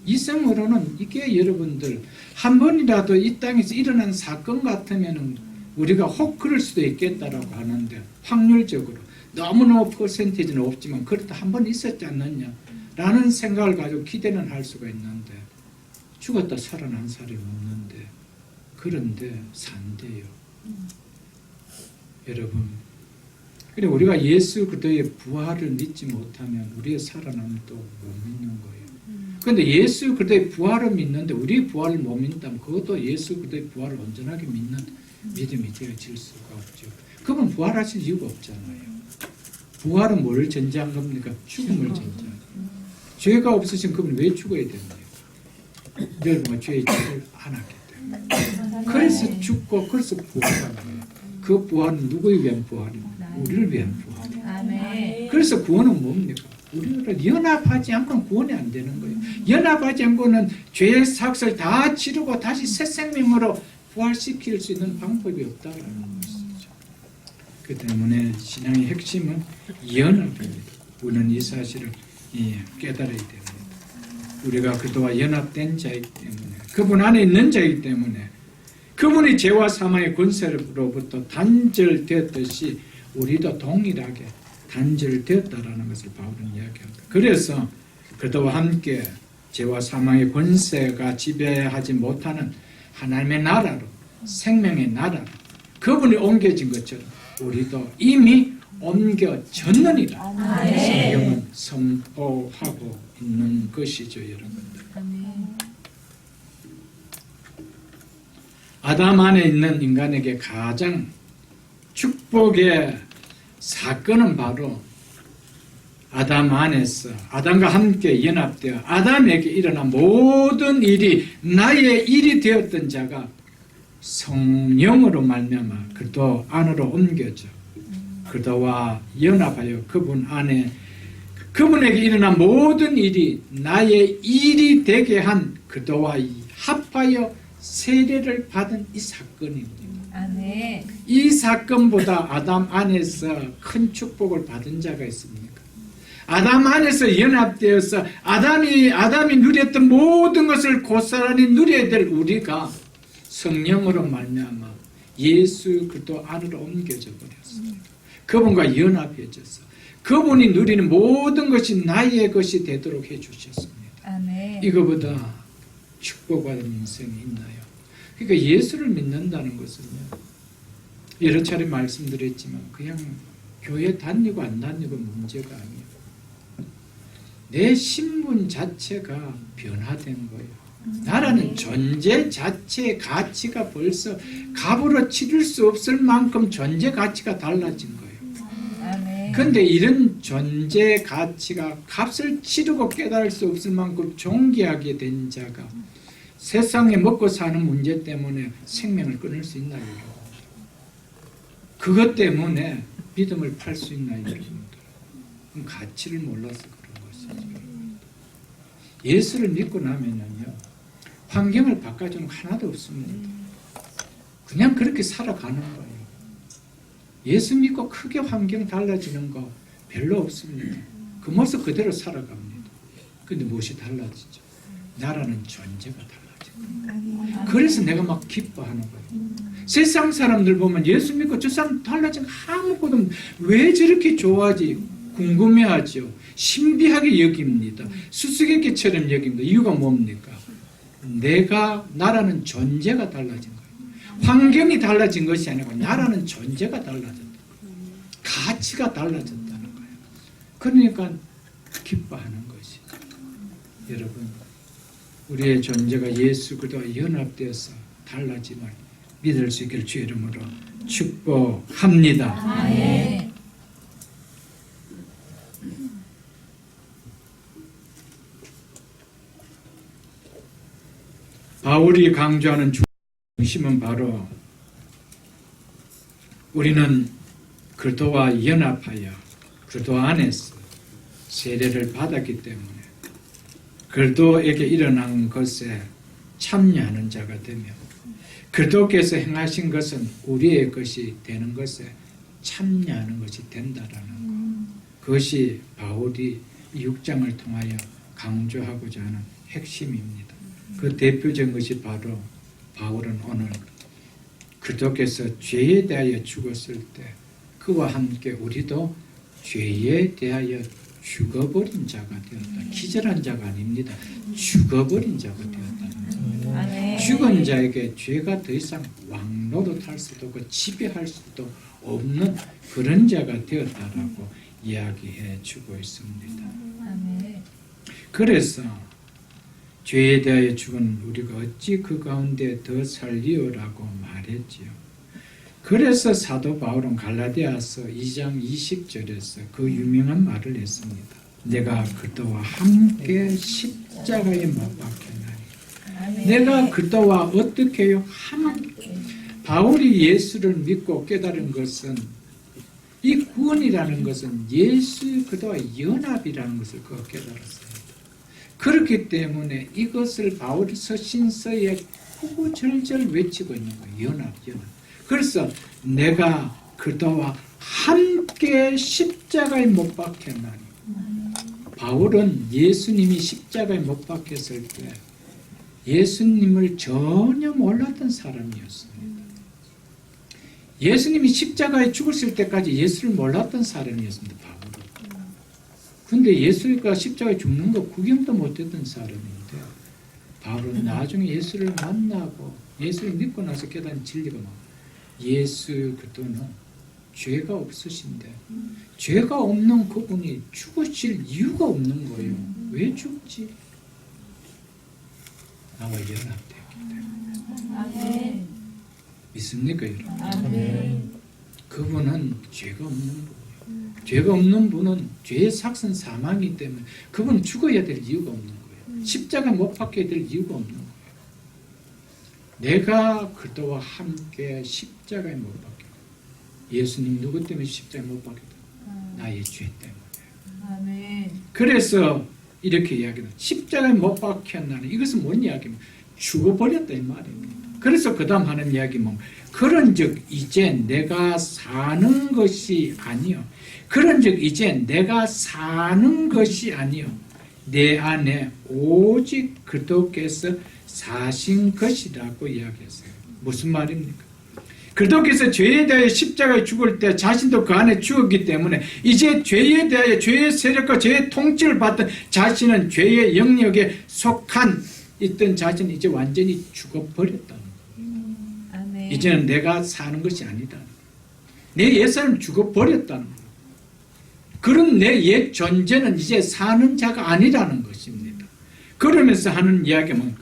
이성으로는 이게 여러분들 한 번이라도 이 땅에서 일어난 사건 같으면은 우리가 혹 그럴 수도 있겠다라고 하는데, 확률적으로 너무너무 퍼센티지는 없지만 그래도 한 번 있었지 않느냐 라는 생각을 가지고 기대는 할 수가 있는데, 죽었다 살아난 사람이 없는데, 그런데 산대요. 여러분, 그래 우리가 예수 그리스도의 부활을 믿지 못하면 우리의 살아남도 못 믿는 거예요. 그런데 예수 그리스도의 부활을 믿는데 우리의 부활을 못 믿다면 그것도 예수 그리스도의 부활을 온전하게 믿는 믿음이 되어질 수가 없죠. 그건 부활하실 이유가 없잖아요. 부활은 뭘 전제한 겁니까? 죽음을 전제한 겁니다. 죄가 없으신 그분이 왜 죽어야 됩니까? 여러분은 죄의 죄를 안 하기 때문에. 그래서 죽고 그래서 부활한 거예요. 그 부활은 누구에 위한 부활입니까? 우리를 위한 부활이에요. 그래서 구원은 뭡니까? 우리가 연합하지 않고는 구원이 안 되는 거예요. 연합하지 않고는 죄의 삭을 다 치르고 다시 새 생명으로 부활시킬 수 있는 방법이 없다라는 것이죠. 그 때문에 신앙의 핵심은 연합입니다. 우리는 이 사실을 깨달아야 됩니다. 우리가 그도와 연합된 자이기 때문에, 그분 안에 있는 자이기 때문에, 그분이 죄와 사망의 권세로부터 단절되었듯이 우리도 동일하게 단절되었다라는 것을 바울은 이야기합니다. 그래서 그도와 함께 죄와 사망의 권세가 지배하지 못하는 하나님의 나라로, 생명의 나라로 그분이 옮겨진 것처럼 우리도 이미 옮겨졌느니라 성경은 선포하고 있는 것이죠, 여러분들. 아담 안에 있는 인간에게 가장 축복의 사건은 바로 아담 안에서 아담과 함께 연합되어 아담에게 일어난 모든 일이 나의 일이 되었던 자가 성령으로 말미암아 그리스도 안으로 옮겨져 그리스도와 연합하여 그분 안에 그분에게 일어난 모든 일이 나의 일이 되게 한 그리스도와 합하여 세례를 받은 이 사건입니다. 이 사건보다 아담 안에서 큰 축복을 받은 자가 있습니까? 아담 안에서 연합되어서 아담이 누렸던 모든 것을 고스란히 누려야 될 우리가 성령으로 말미암아 예수 그리스도 안으로 옮겨져 버렸습니다. 그분과 연합해져서 그분이 누리는 모든 것이 나의 것이 되도록 해주셨습니다. 이거보다 축복받은 인생이 있나요? 그러니까 예수를 믿는다는 것은요, 여러 차례 말씀드렸지만 그냥 교회 다니고 안 다니고 문제가 아니에요. 내 신분 자체가 변화된 거예요. 나라는 존재 자체의 가치가 벌써 값으로 치를 수 없을 만큼 존재 가치가 달라진 거예요. 그런데 이런 존재 가치가 값을 치르고 깨달을 수 없을 만큼 존귀하게 된 자가 세상에 먹고 사는 문제 때문에 생명을 끊을 수 있나요? 그것 때문에 믿음을 팔 수 있나요? 그럼 가치를 몰라서 그런 것이죠. 예수를 믿고 나면요, 환경을 바꿔주는 거 하나도 없습니다. 그냥 그렇게 살아가는 거예요. 예수 믿고 크게 환경 달라지는 거 별로 없습니다. 그 모습 그대로 살아갑니다. 그런데 무엇이 달라지죠? 나라는 존재가 달라지고. 그래서 내가 막 기뻐하는 거예요. 세상 사람들 보면 예수 믿고 저 사람 달라진 거 아무것도 왜 저렇게 좋아하지? 궁금해하죠. 신비하게 여깁니다. 수수께끼처럼 여깁니다. 이유가 뭡니까? 나라는 존재가 달라진 거예요. 환경이 달라진 것이 아니고 나라는 존재가 달라졌다. 가치가 달라졌다는 거예요. 그러니까 기뻐하는 것이죠. 여러분, 우리의 존재가 예수 그리스도와 연합되어서 달라짐을 믿을 수 있기를 주의 이름으로 축복합니다. 아멘. 바울이 강조하는 중심은 바로 우리는 그리스도와 연합하여 그리스도 안에서 세례를 받았기 때문에 그리스도에게 일어난 것에 참여하는 자가 되며 그리스도께서 행하신 것은 우리의 것이 되는 것에 참여하는 것이 된다라는 그것이 바울이 이 6장을 통하여 강조하고자 하는 핵심입니다. 그 대표적인 것이 바로 바울은 오늘 그리스도께서 죄에 대하여 죽었을 때 그와 함께 우리도 죄에 대하여 죽어버린 자가 되었다. 기절한 자가 아닙니다. 죽어버린 자가 되었다는 거예요. 아멘. 죽은 자에게 죄가 더 이상 왕노릇할 수도 없고 지배할 수도 없는 그런 자가 되었다라고 이야기해 주고 있습니다. 아멘. 그래서 죄에 대하여 죽은 우리가 어찌 그 가운데 더 살리오라고 말했지요. 그래서 사도 바울은 갈라디아서 2장 20절에서 그 유명한 말을 했습니다. 내가 그리스도와 함께 십자가에 못 박혔나니. 아멘. 내가 그리스도와 어떻게 해요? 함께. 바울이 예수를 믿고 깨달은 것은 이 구원이라는 것은 예수 그리스도와 연합이라는 것을 그가 깨달았어요. 그렇기 때문에 이것을 바울이 서신서에 구구절절 외치고 있는 거예요. 연합. 그래서 내가 그리스도와 함께 십자가에 못 박혔나니. 바울은 예수님이 십자가에 못 박혔을 때 예수님을 전혀 몰랐던 사람이었습니다. 예수님이 십자가에 죽었을 때까지 예수를 몰랐던 사람이었습니다. 바울은. 근데 예수가 십자가에 죽는 거 구경도 못했던 사람인데 바울은 나중에 예수를 만나고 예수를 믿고 나서 깨달은 진리가 막 예수 그리스도는 죄가 없으신데 죄가 없는 그분이 죽으실 이유가 없는 거예요. 왜 죽지? 나와 연합되었기 때문에. 아멘. 믿습니까 여러분? 아멘. 그분은 죄가 없는 분이에요. 죄가 없는 분은 죄의 삭은 사망이기 때문에 그분은 죽어야 될 이유가 없는 거예요. 십자가 못 박혀야 될 이유가 없는 거예요. 내가 그리스도와 함께 십자가에 못 박혀. 예수님 누구 때문에 십자가에 못 박혔다? 나의 죄 때문에. 아멘. 그래서 이렇게 이야기는 십자가에 못 박혔나니 이것은 뭔 이야기입니까? 죽어버렸다 이 말입니다. 그래서 그 다음 하는 이야기 뭐 그런즉 이제 내가 사는 것이 아니요. 그런즉 이제 내가 사는 것이 아니요. 내 안에 오직 그리스도께서 사신 것이라고 이야기했어요. 무슨 말입니까? 그리스도께서 죄에 대하여 십자가에 죽을 때 자신도 그 안에 죽었기 때문에 이제 죄에 대하여 죄의 세력과 죄의 통치를 받던 자신은 죄의 영역에 속한 있던 자신이 이제 완전히 죽어버렸다는 거예요. 아멘. 이제는 내가 사는 것이 아니다. 내 옛사람 죽어버렸다는 거예요. 그런 내 옛 존재는 이제 사는 자가 아니라는 것입니다. 그러면서 하는 이야기가 뭔가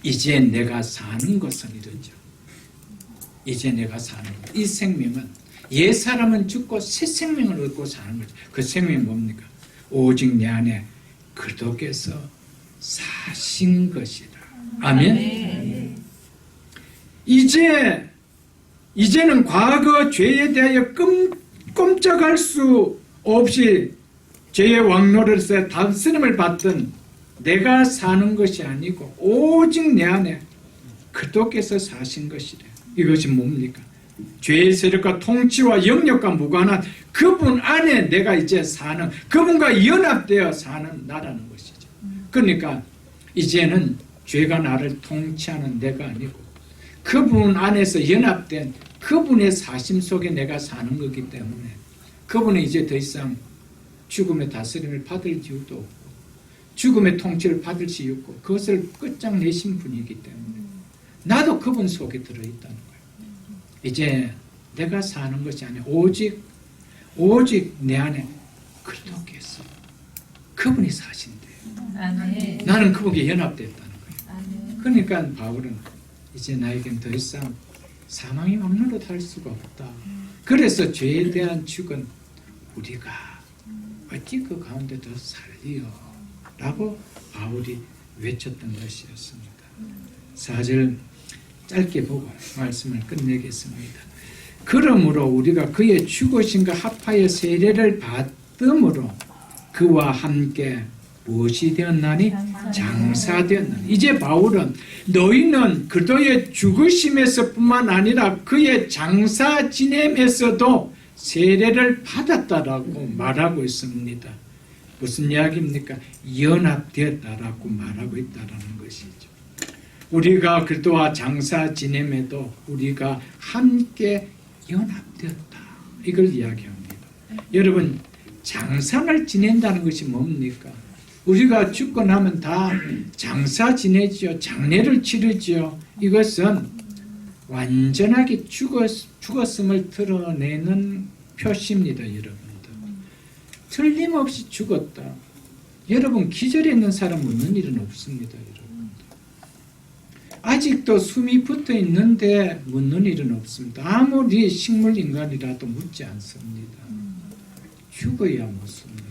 이제 내가 사는 것은 이러죠. 이제 내가 사는 것. 이 생명은 옛 사람은 죽고 새 생명을 얻고 사는 거죠. 그 생명이 뭡니까? 오직 내 안에 그리스도께서 사신 것이다. 아멘. 아멘. 이제는 과거 죄에 대하여 꼼짝할 수 없이 죄의 왕노릇에 다스림을 받던 내가 사는 것이 아니고 오직 내 안에 그리스도께서 사신 것이래. 이것이 뭡니까? 죄의 세력과 통치와 영역과 무관한 그분 안에 내가 이제 사는, 그분과 연합되어 사는 나라는 것이죠. 그러니까 이제는 죄가 나를 통치하는 내가 아니고 그분 안에서 연합된 그분의 사심 속에 내가 사는 거기 때문에 그분은 이제 더 이상 죽음의 다스림을 받을 이유도 없고 죽음의 통치를 받을 수 없고 그것을 끝장내신 분이기 때문에 나도 그분 속에 들어있다는 거예요. 이제 내가 사는 것이 아니라 오직 내 안에 그리스도께서 그분이 사신대요. 아멘. 나는 그분께 연합됐다는 거예요. 아멘. 그러니까 바울은 이제 나에겐 더 이상 사망이 왕노릇할 수가 없다. 그래서 죄에 대한 죽은 우리가 어찌 그 가운데 더 살리요? 라고 바울이 외쳤던 것이었습니다. 4절 짧게 보고 말씀을 끝내겠습니다. 그러므로 우리가 그의 죽으심과 합하여 세례를 받음으로 그와 함께 무엇이 되었나니? 장사되었나니. 이제 바울은 너희는 그리스도의 죽으심에서 뿐만 아니라 그의 장사 지냄에서도 세례를 받았다라고 말하고 있습니다. 무슨 이야기입니까? 연합되었다라고 말하고 있다라는 것이죠. 우리가 그리스도와 장사 지냄에도 우리가 함께 연합되었다. 이걸 이야기합니다. 여러분, 장사를 지낸다는 것이 뭡니까? 우리가 죽고 나면 다 장사 지내지요. 장례를 치르지요. 이것은 완전하게 죽었음을 드러내는 표시입니다. 여러분들. 틀림없이 죽었다. 여러분, 기절해 있는 사람 묻는 일은 없습니다. 여러분. 아직도 숨이 붙어 있는데 묻는 일은 없습니다. 아무리 식물인간이라도 묻지 않습니다. 죽어야 묻습니다.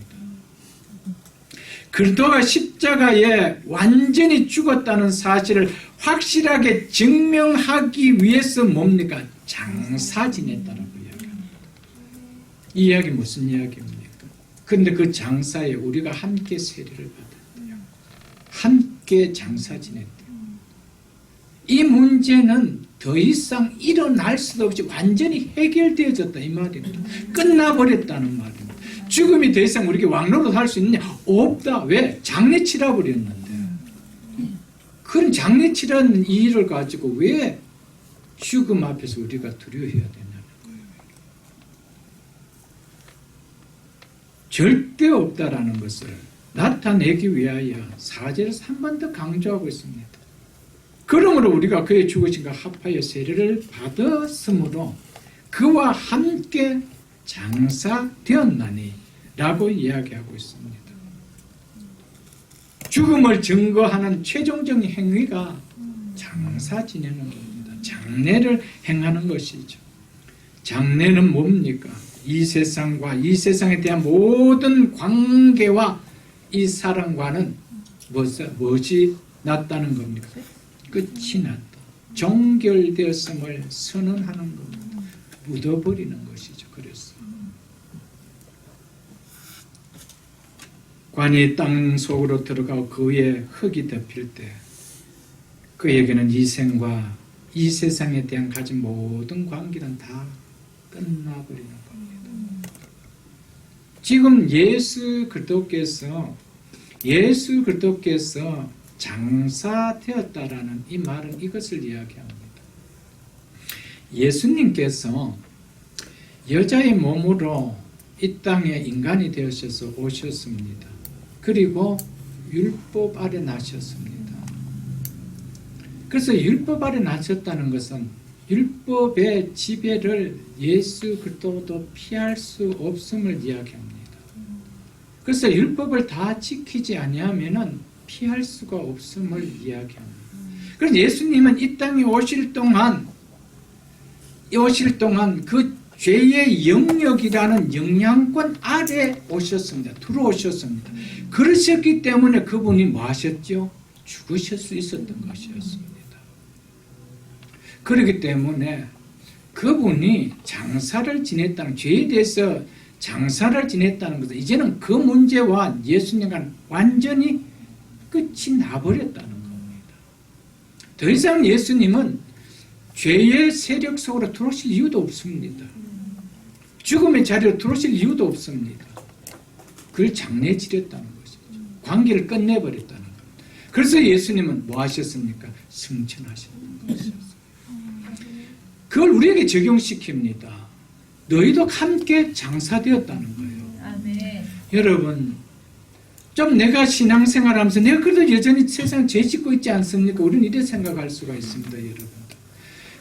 그리스도가 십자가에 완전히 죽었다는 사실을 확실하게 증명하기 위해서 뭡니까? 장사 지냈다라고 이야기합니다. 이 이야기 무슨 이야기입니까? 그런데 그 장사에 우리가 함께 세례를 받았대요. 함께 장사 지냈대요. 이 문제는 더 이상 일어날 수도 없이 완전히 해결되어졌다 이 말입니다. 끝나버렸다는 말입니다. 죽음이 더 이상 우리에게 왕노릇 할 수 있느냐? 없다. 왜? 장례 치러버렸는데. 그런 장례 치르는 이 일을 가지고 왜 죽음 앞에서 우리가 두려워해야 되냐는 거예요. 절대 없다라는 것을 나타내기 위하여 4절에서 한 번 더 강조하고 있습니다. 그러므로 우리가 그의 죽으심과 합하여 세례를 받았으므로 그와 함께 장사되었나니 라고 이야기하고 있습니다. 죽음을 증거하는 최종적인 행위가 장사 지내는 겁니다. 장례를 행하는 것이죠. 장례는 뭡니까? 이 세상과 이 세상에 대한 모든 관계와 이 사랑과는 무엇이 났다는 겁니까? 끝이 났다. 종결되었음을 선언하는 겁니다. 묻어버리는 것이죠. 그래서 관이 땅 속으로 들어가고 그 위에 흙이 덮일 때 그에게는 이 생과 이 세상에 대한 가진 모든 관계는 다 끝나버리는 겁니다. 지금 예수 그리스도께서 장사되었다라는 이 말은 이것을 이야기합니다. 예수님께서 여자의 몸으로 이 땅에 인간이 되어서 오셨습니다. 그리고 율법 아래 나셨습니다. 그래서 율법 아래 나셨다는 것은 율법의 지배를 예수 그리스도도 피할 수 없음을 이야기합니다. 그래서 율법을 다 지키지 아니하면은 피할 수가 없음을 이야기합니다. 그래서 예수님은 이 땅에 오실 동안 그 죄의 영역이라는 영향권 아래 오셨습니다. 들어오셨습니다. 그러셨기 때문에 그분이 뭐 하셨죠? 죽으실 수 있었던 것이었습니다. 그렇기 때문에 그분이 장사를 지냈다는, 죄에 대해서 장사를 지냈다는 것은 이제는 그 문제와 예수님과는 완전히 끝이 나버렸다는 겁니다. 더 이상 예수님은 죄의 세력 속으로 들어오실 이유도 없습니다. 죽음의 자리로 들어오실 이유도 없습니다. 그걸 장례 지렸다는 것이죠. 관계를 끝내버렸다는 겁니다. 그래서 예수님은 뭐 하셨습니까? 승천하셨던 것이었어요. 그걸 우리에게 적용시킵니다. 너희도 함께 장사되었다는 거예요. 아멘. 여러분, 좀 내가 신앙생활하면서 내가 그래도 여전히 세상 죄 짓고 있지 않습니까? 우리는 이렇게 생각할 수가 있습니다. 여러분,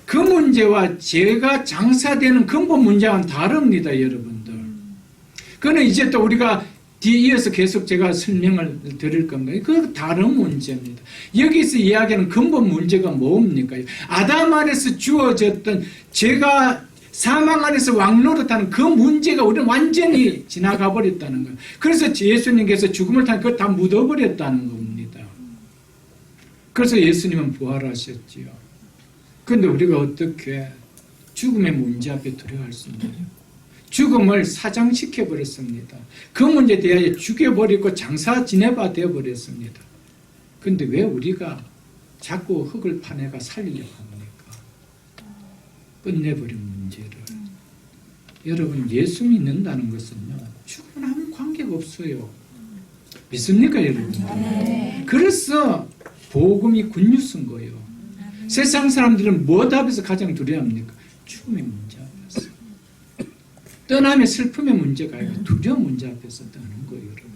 그 문제와 죄가 장사되는 근본 문제와는 다릅니다. 여러분들, 그는 이제 또 우리가 뒤에 이어서 계속 제가 설명을 드릴 겁니다. 그 다른 문제입니다. 여기서 이야기하는 근본 문제가 뭡니까? 아담 안에서 주어졌던 죄가 사망 안에서 왕노릇하는 그 문제가 우리는 완전히 지나가 버렸다는 거예요. 그래서 예수님께서 죽음을 타고 그걸 다 묻어버렸다는 겁니다. 그래서 예수님은 부활하셨지요. 그런데 우리가 어떻게 죽음의 문제 앞에 두려워할 수 있나요? 죽음을 사장시켜버렸습니다. 그 문제에 대하여 죽여버리고 장사 지내봐 되어버렸습니다. 그런데 왜 우리가 자꾸 흙을 파내가 살리려고 합니까? 끝내버린 문제를. 여러분, 예수 믿는다는 것은요, 죽음은 아무 관계가 없어요. 믿습니까, 여러분? 그래서 복음이 굿뉴스인 거예요. 세상 사람들은 무엇 앞에서 가장 두려워합니까? 죽음의 문제 앞에서. 떠남의 슬픔의 문제가 아니고 두려운 문제 앞에서 떠는 거예요, 여러분.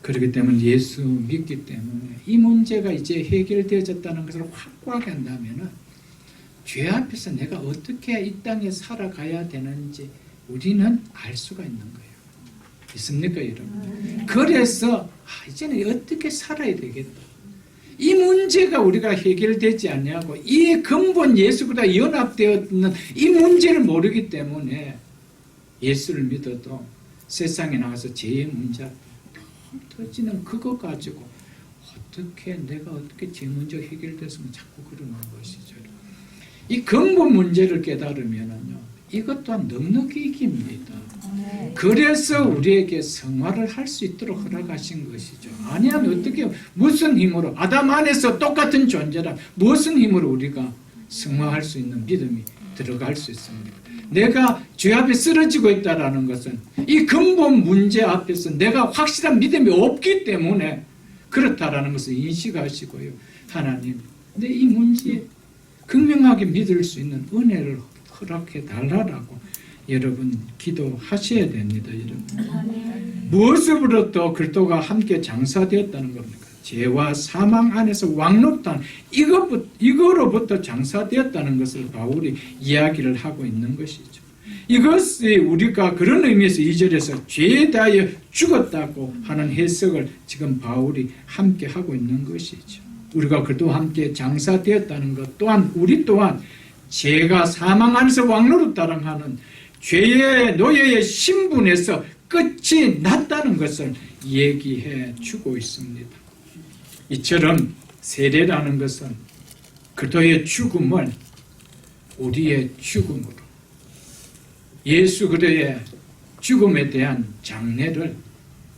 그렇기 때문에 예수 믿기 때문에 이 문제가 이제 해결되어졌다는 것을 확고하게 한다면은 죄 앞에서 내가 어떻게 이 땅에 살아가야 되는지 우리는 알 수가 있는 거예요. 있습니까, 여러분? 그래서 이제는 어떻게 살아야 되겠다. 이 문제가 우리가 해결되지 않냐고, 이 근본 예수보다 연합되어 있는 이 문제를 모르기 때문에 예수를 믿어도 세상에 나가서 죄의 문제 앞에 터지는 그거 가지고 내가 어떻게 죄 문제가 해결됐으면 자꾸 그러는 것이죠. 이 근본 문제를 깨달으면요, 이것 또한 넉넉히 이깁니다. 그래서 우리에게 성화를 할 수 있도록 허락하신 것이죠. 아니하면 어떻게, 무슨 힘으로, 아담 안에서 똑같은 존재라 무슨 힘으로 우리가 성화할 수 있는 믿음이 들어갈 수 있습니까? 내가 죄 앞에 쓰러지고 있다는 것은 이 근본 문제 앞에서 내가 확실한 믿음이 없기 때문에 그렇다라는 것을 인식하시고요. 하나님, 내 이 문제에 극명하게 믿을 수 있는 은혜를 허락해 달라고 여러분 기도하셔야 됩니다. 여러분. 무엇으로부터 그리스도가 함께 장사되었다는 겁니까? 죄와 사망 안에서 왕노릇한 이거로부터 장사되었다는 것을 바울이 이야기를 하고 있는 것이죠. 이것이 우리가 그런 의미에서 2절에서 죄에 대하여 죽었다고 하는 해석을 지금 바울이 함께 하고 있는 것이죠. 우리가 그리스도와 함께 장사되었다는 것 또한 우리 또한 죄가 사망 안에서 왕노릇하는 하는 죄의 노예의 신분에서 끝이 났다는 것을 얘기해 주고 있습니다. 이처럼 세례라는 것은 그리스도의 죽음을 우리의 죽음으로, 예수 그리스도의 죽음에 대한 장례를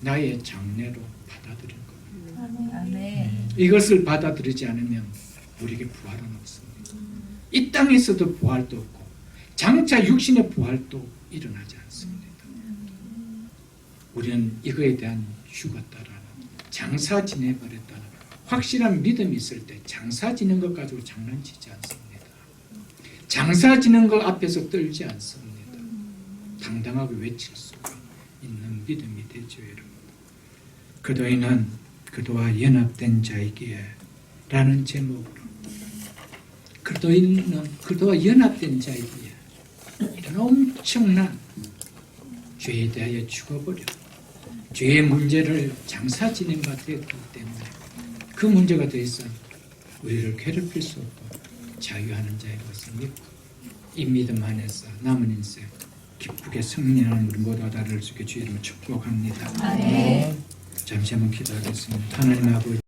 나의 장례로 받아들인 겁니다. 이것을 받아들이지 않으면 우리에게 부활은 없습니다. 이 땅에서도 부활도 없고 장차 육신의 부활도 일어나지 않습니다. 우리는 이거에 대한 죽었다라는, 장사 지내버렸다는 확실한 믿음이 있을 때 장사 지는 것 가지고 장난치지 않습니다. 장사 지는 것 앞에서 떨지 않습니다. 당당하게 외칠 수가 있는 믿음이 되죠, 여러분. 그도인은 그도와 연합된 자이기에 라는 제목으로, 그도인은 그도와 연합된 자이기에 이런 엄청난 죄에 대하여 죽어버려 죄의 문제를 장사 지낸 바 되었기 때문에 그 문제가 더 이상 우리를 괴롭힐 수 없고 자유하는 자의 것을 믿고 이 믿음 안에서 남은 인생 기쁘게 승리하는 우리 모두가 다를 수 있게 주의 이름으로 축복합니다. 아멘. 잠시 한번 기도하겠습니다. 하나님 아버지,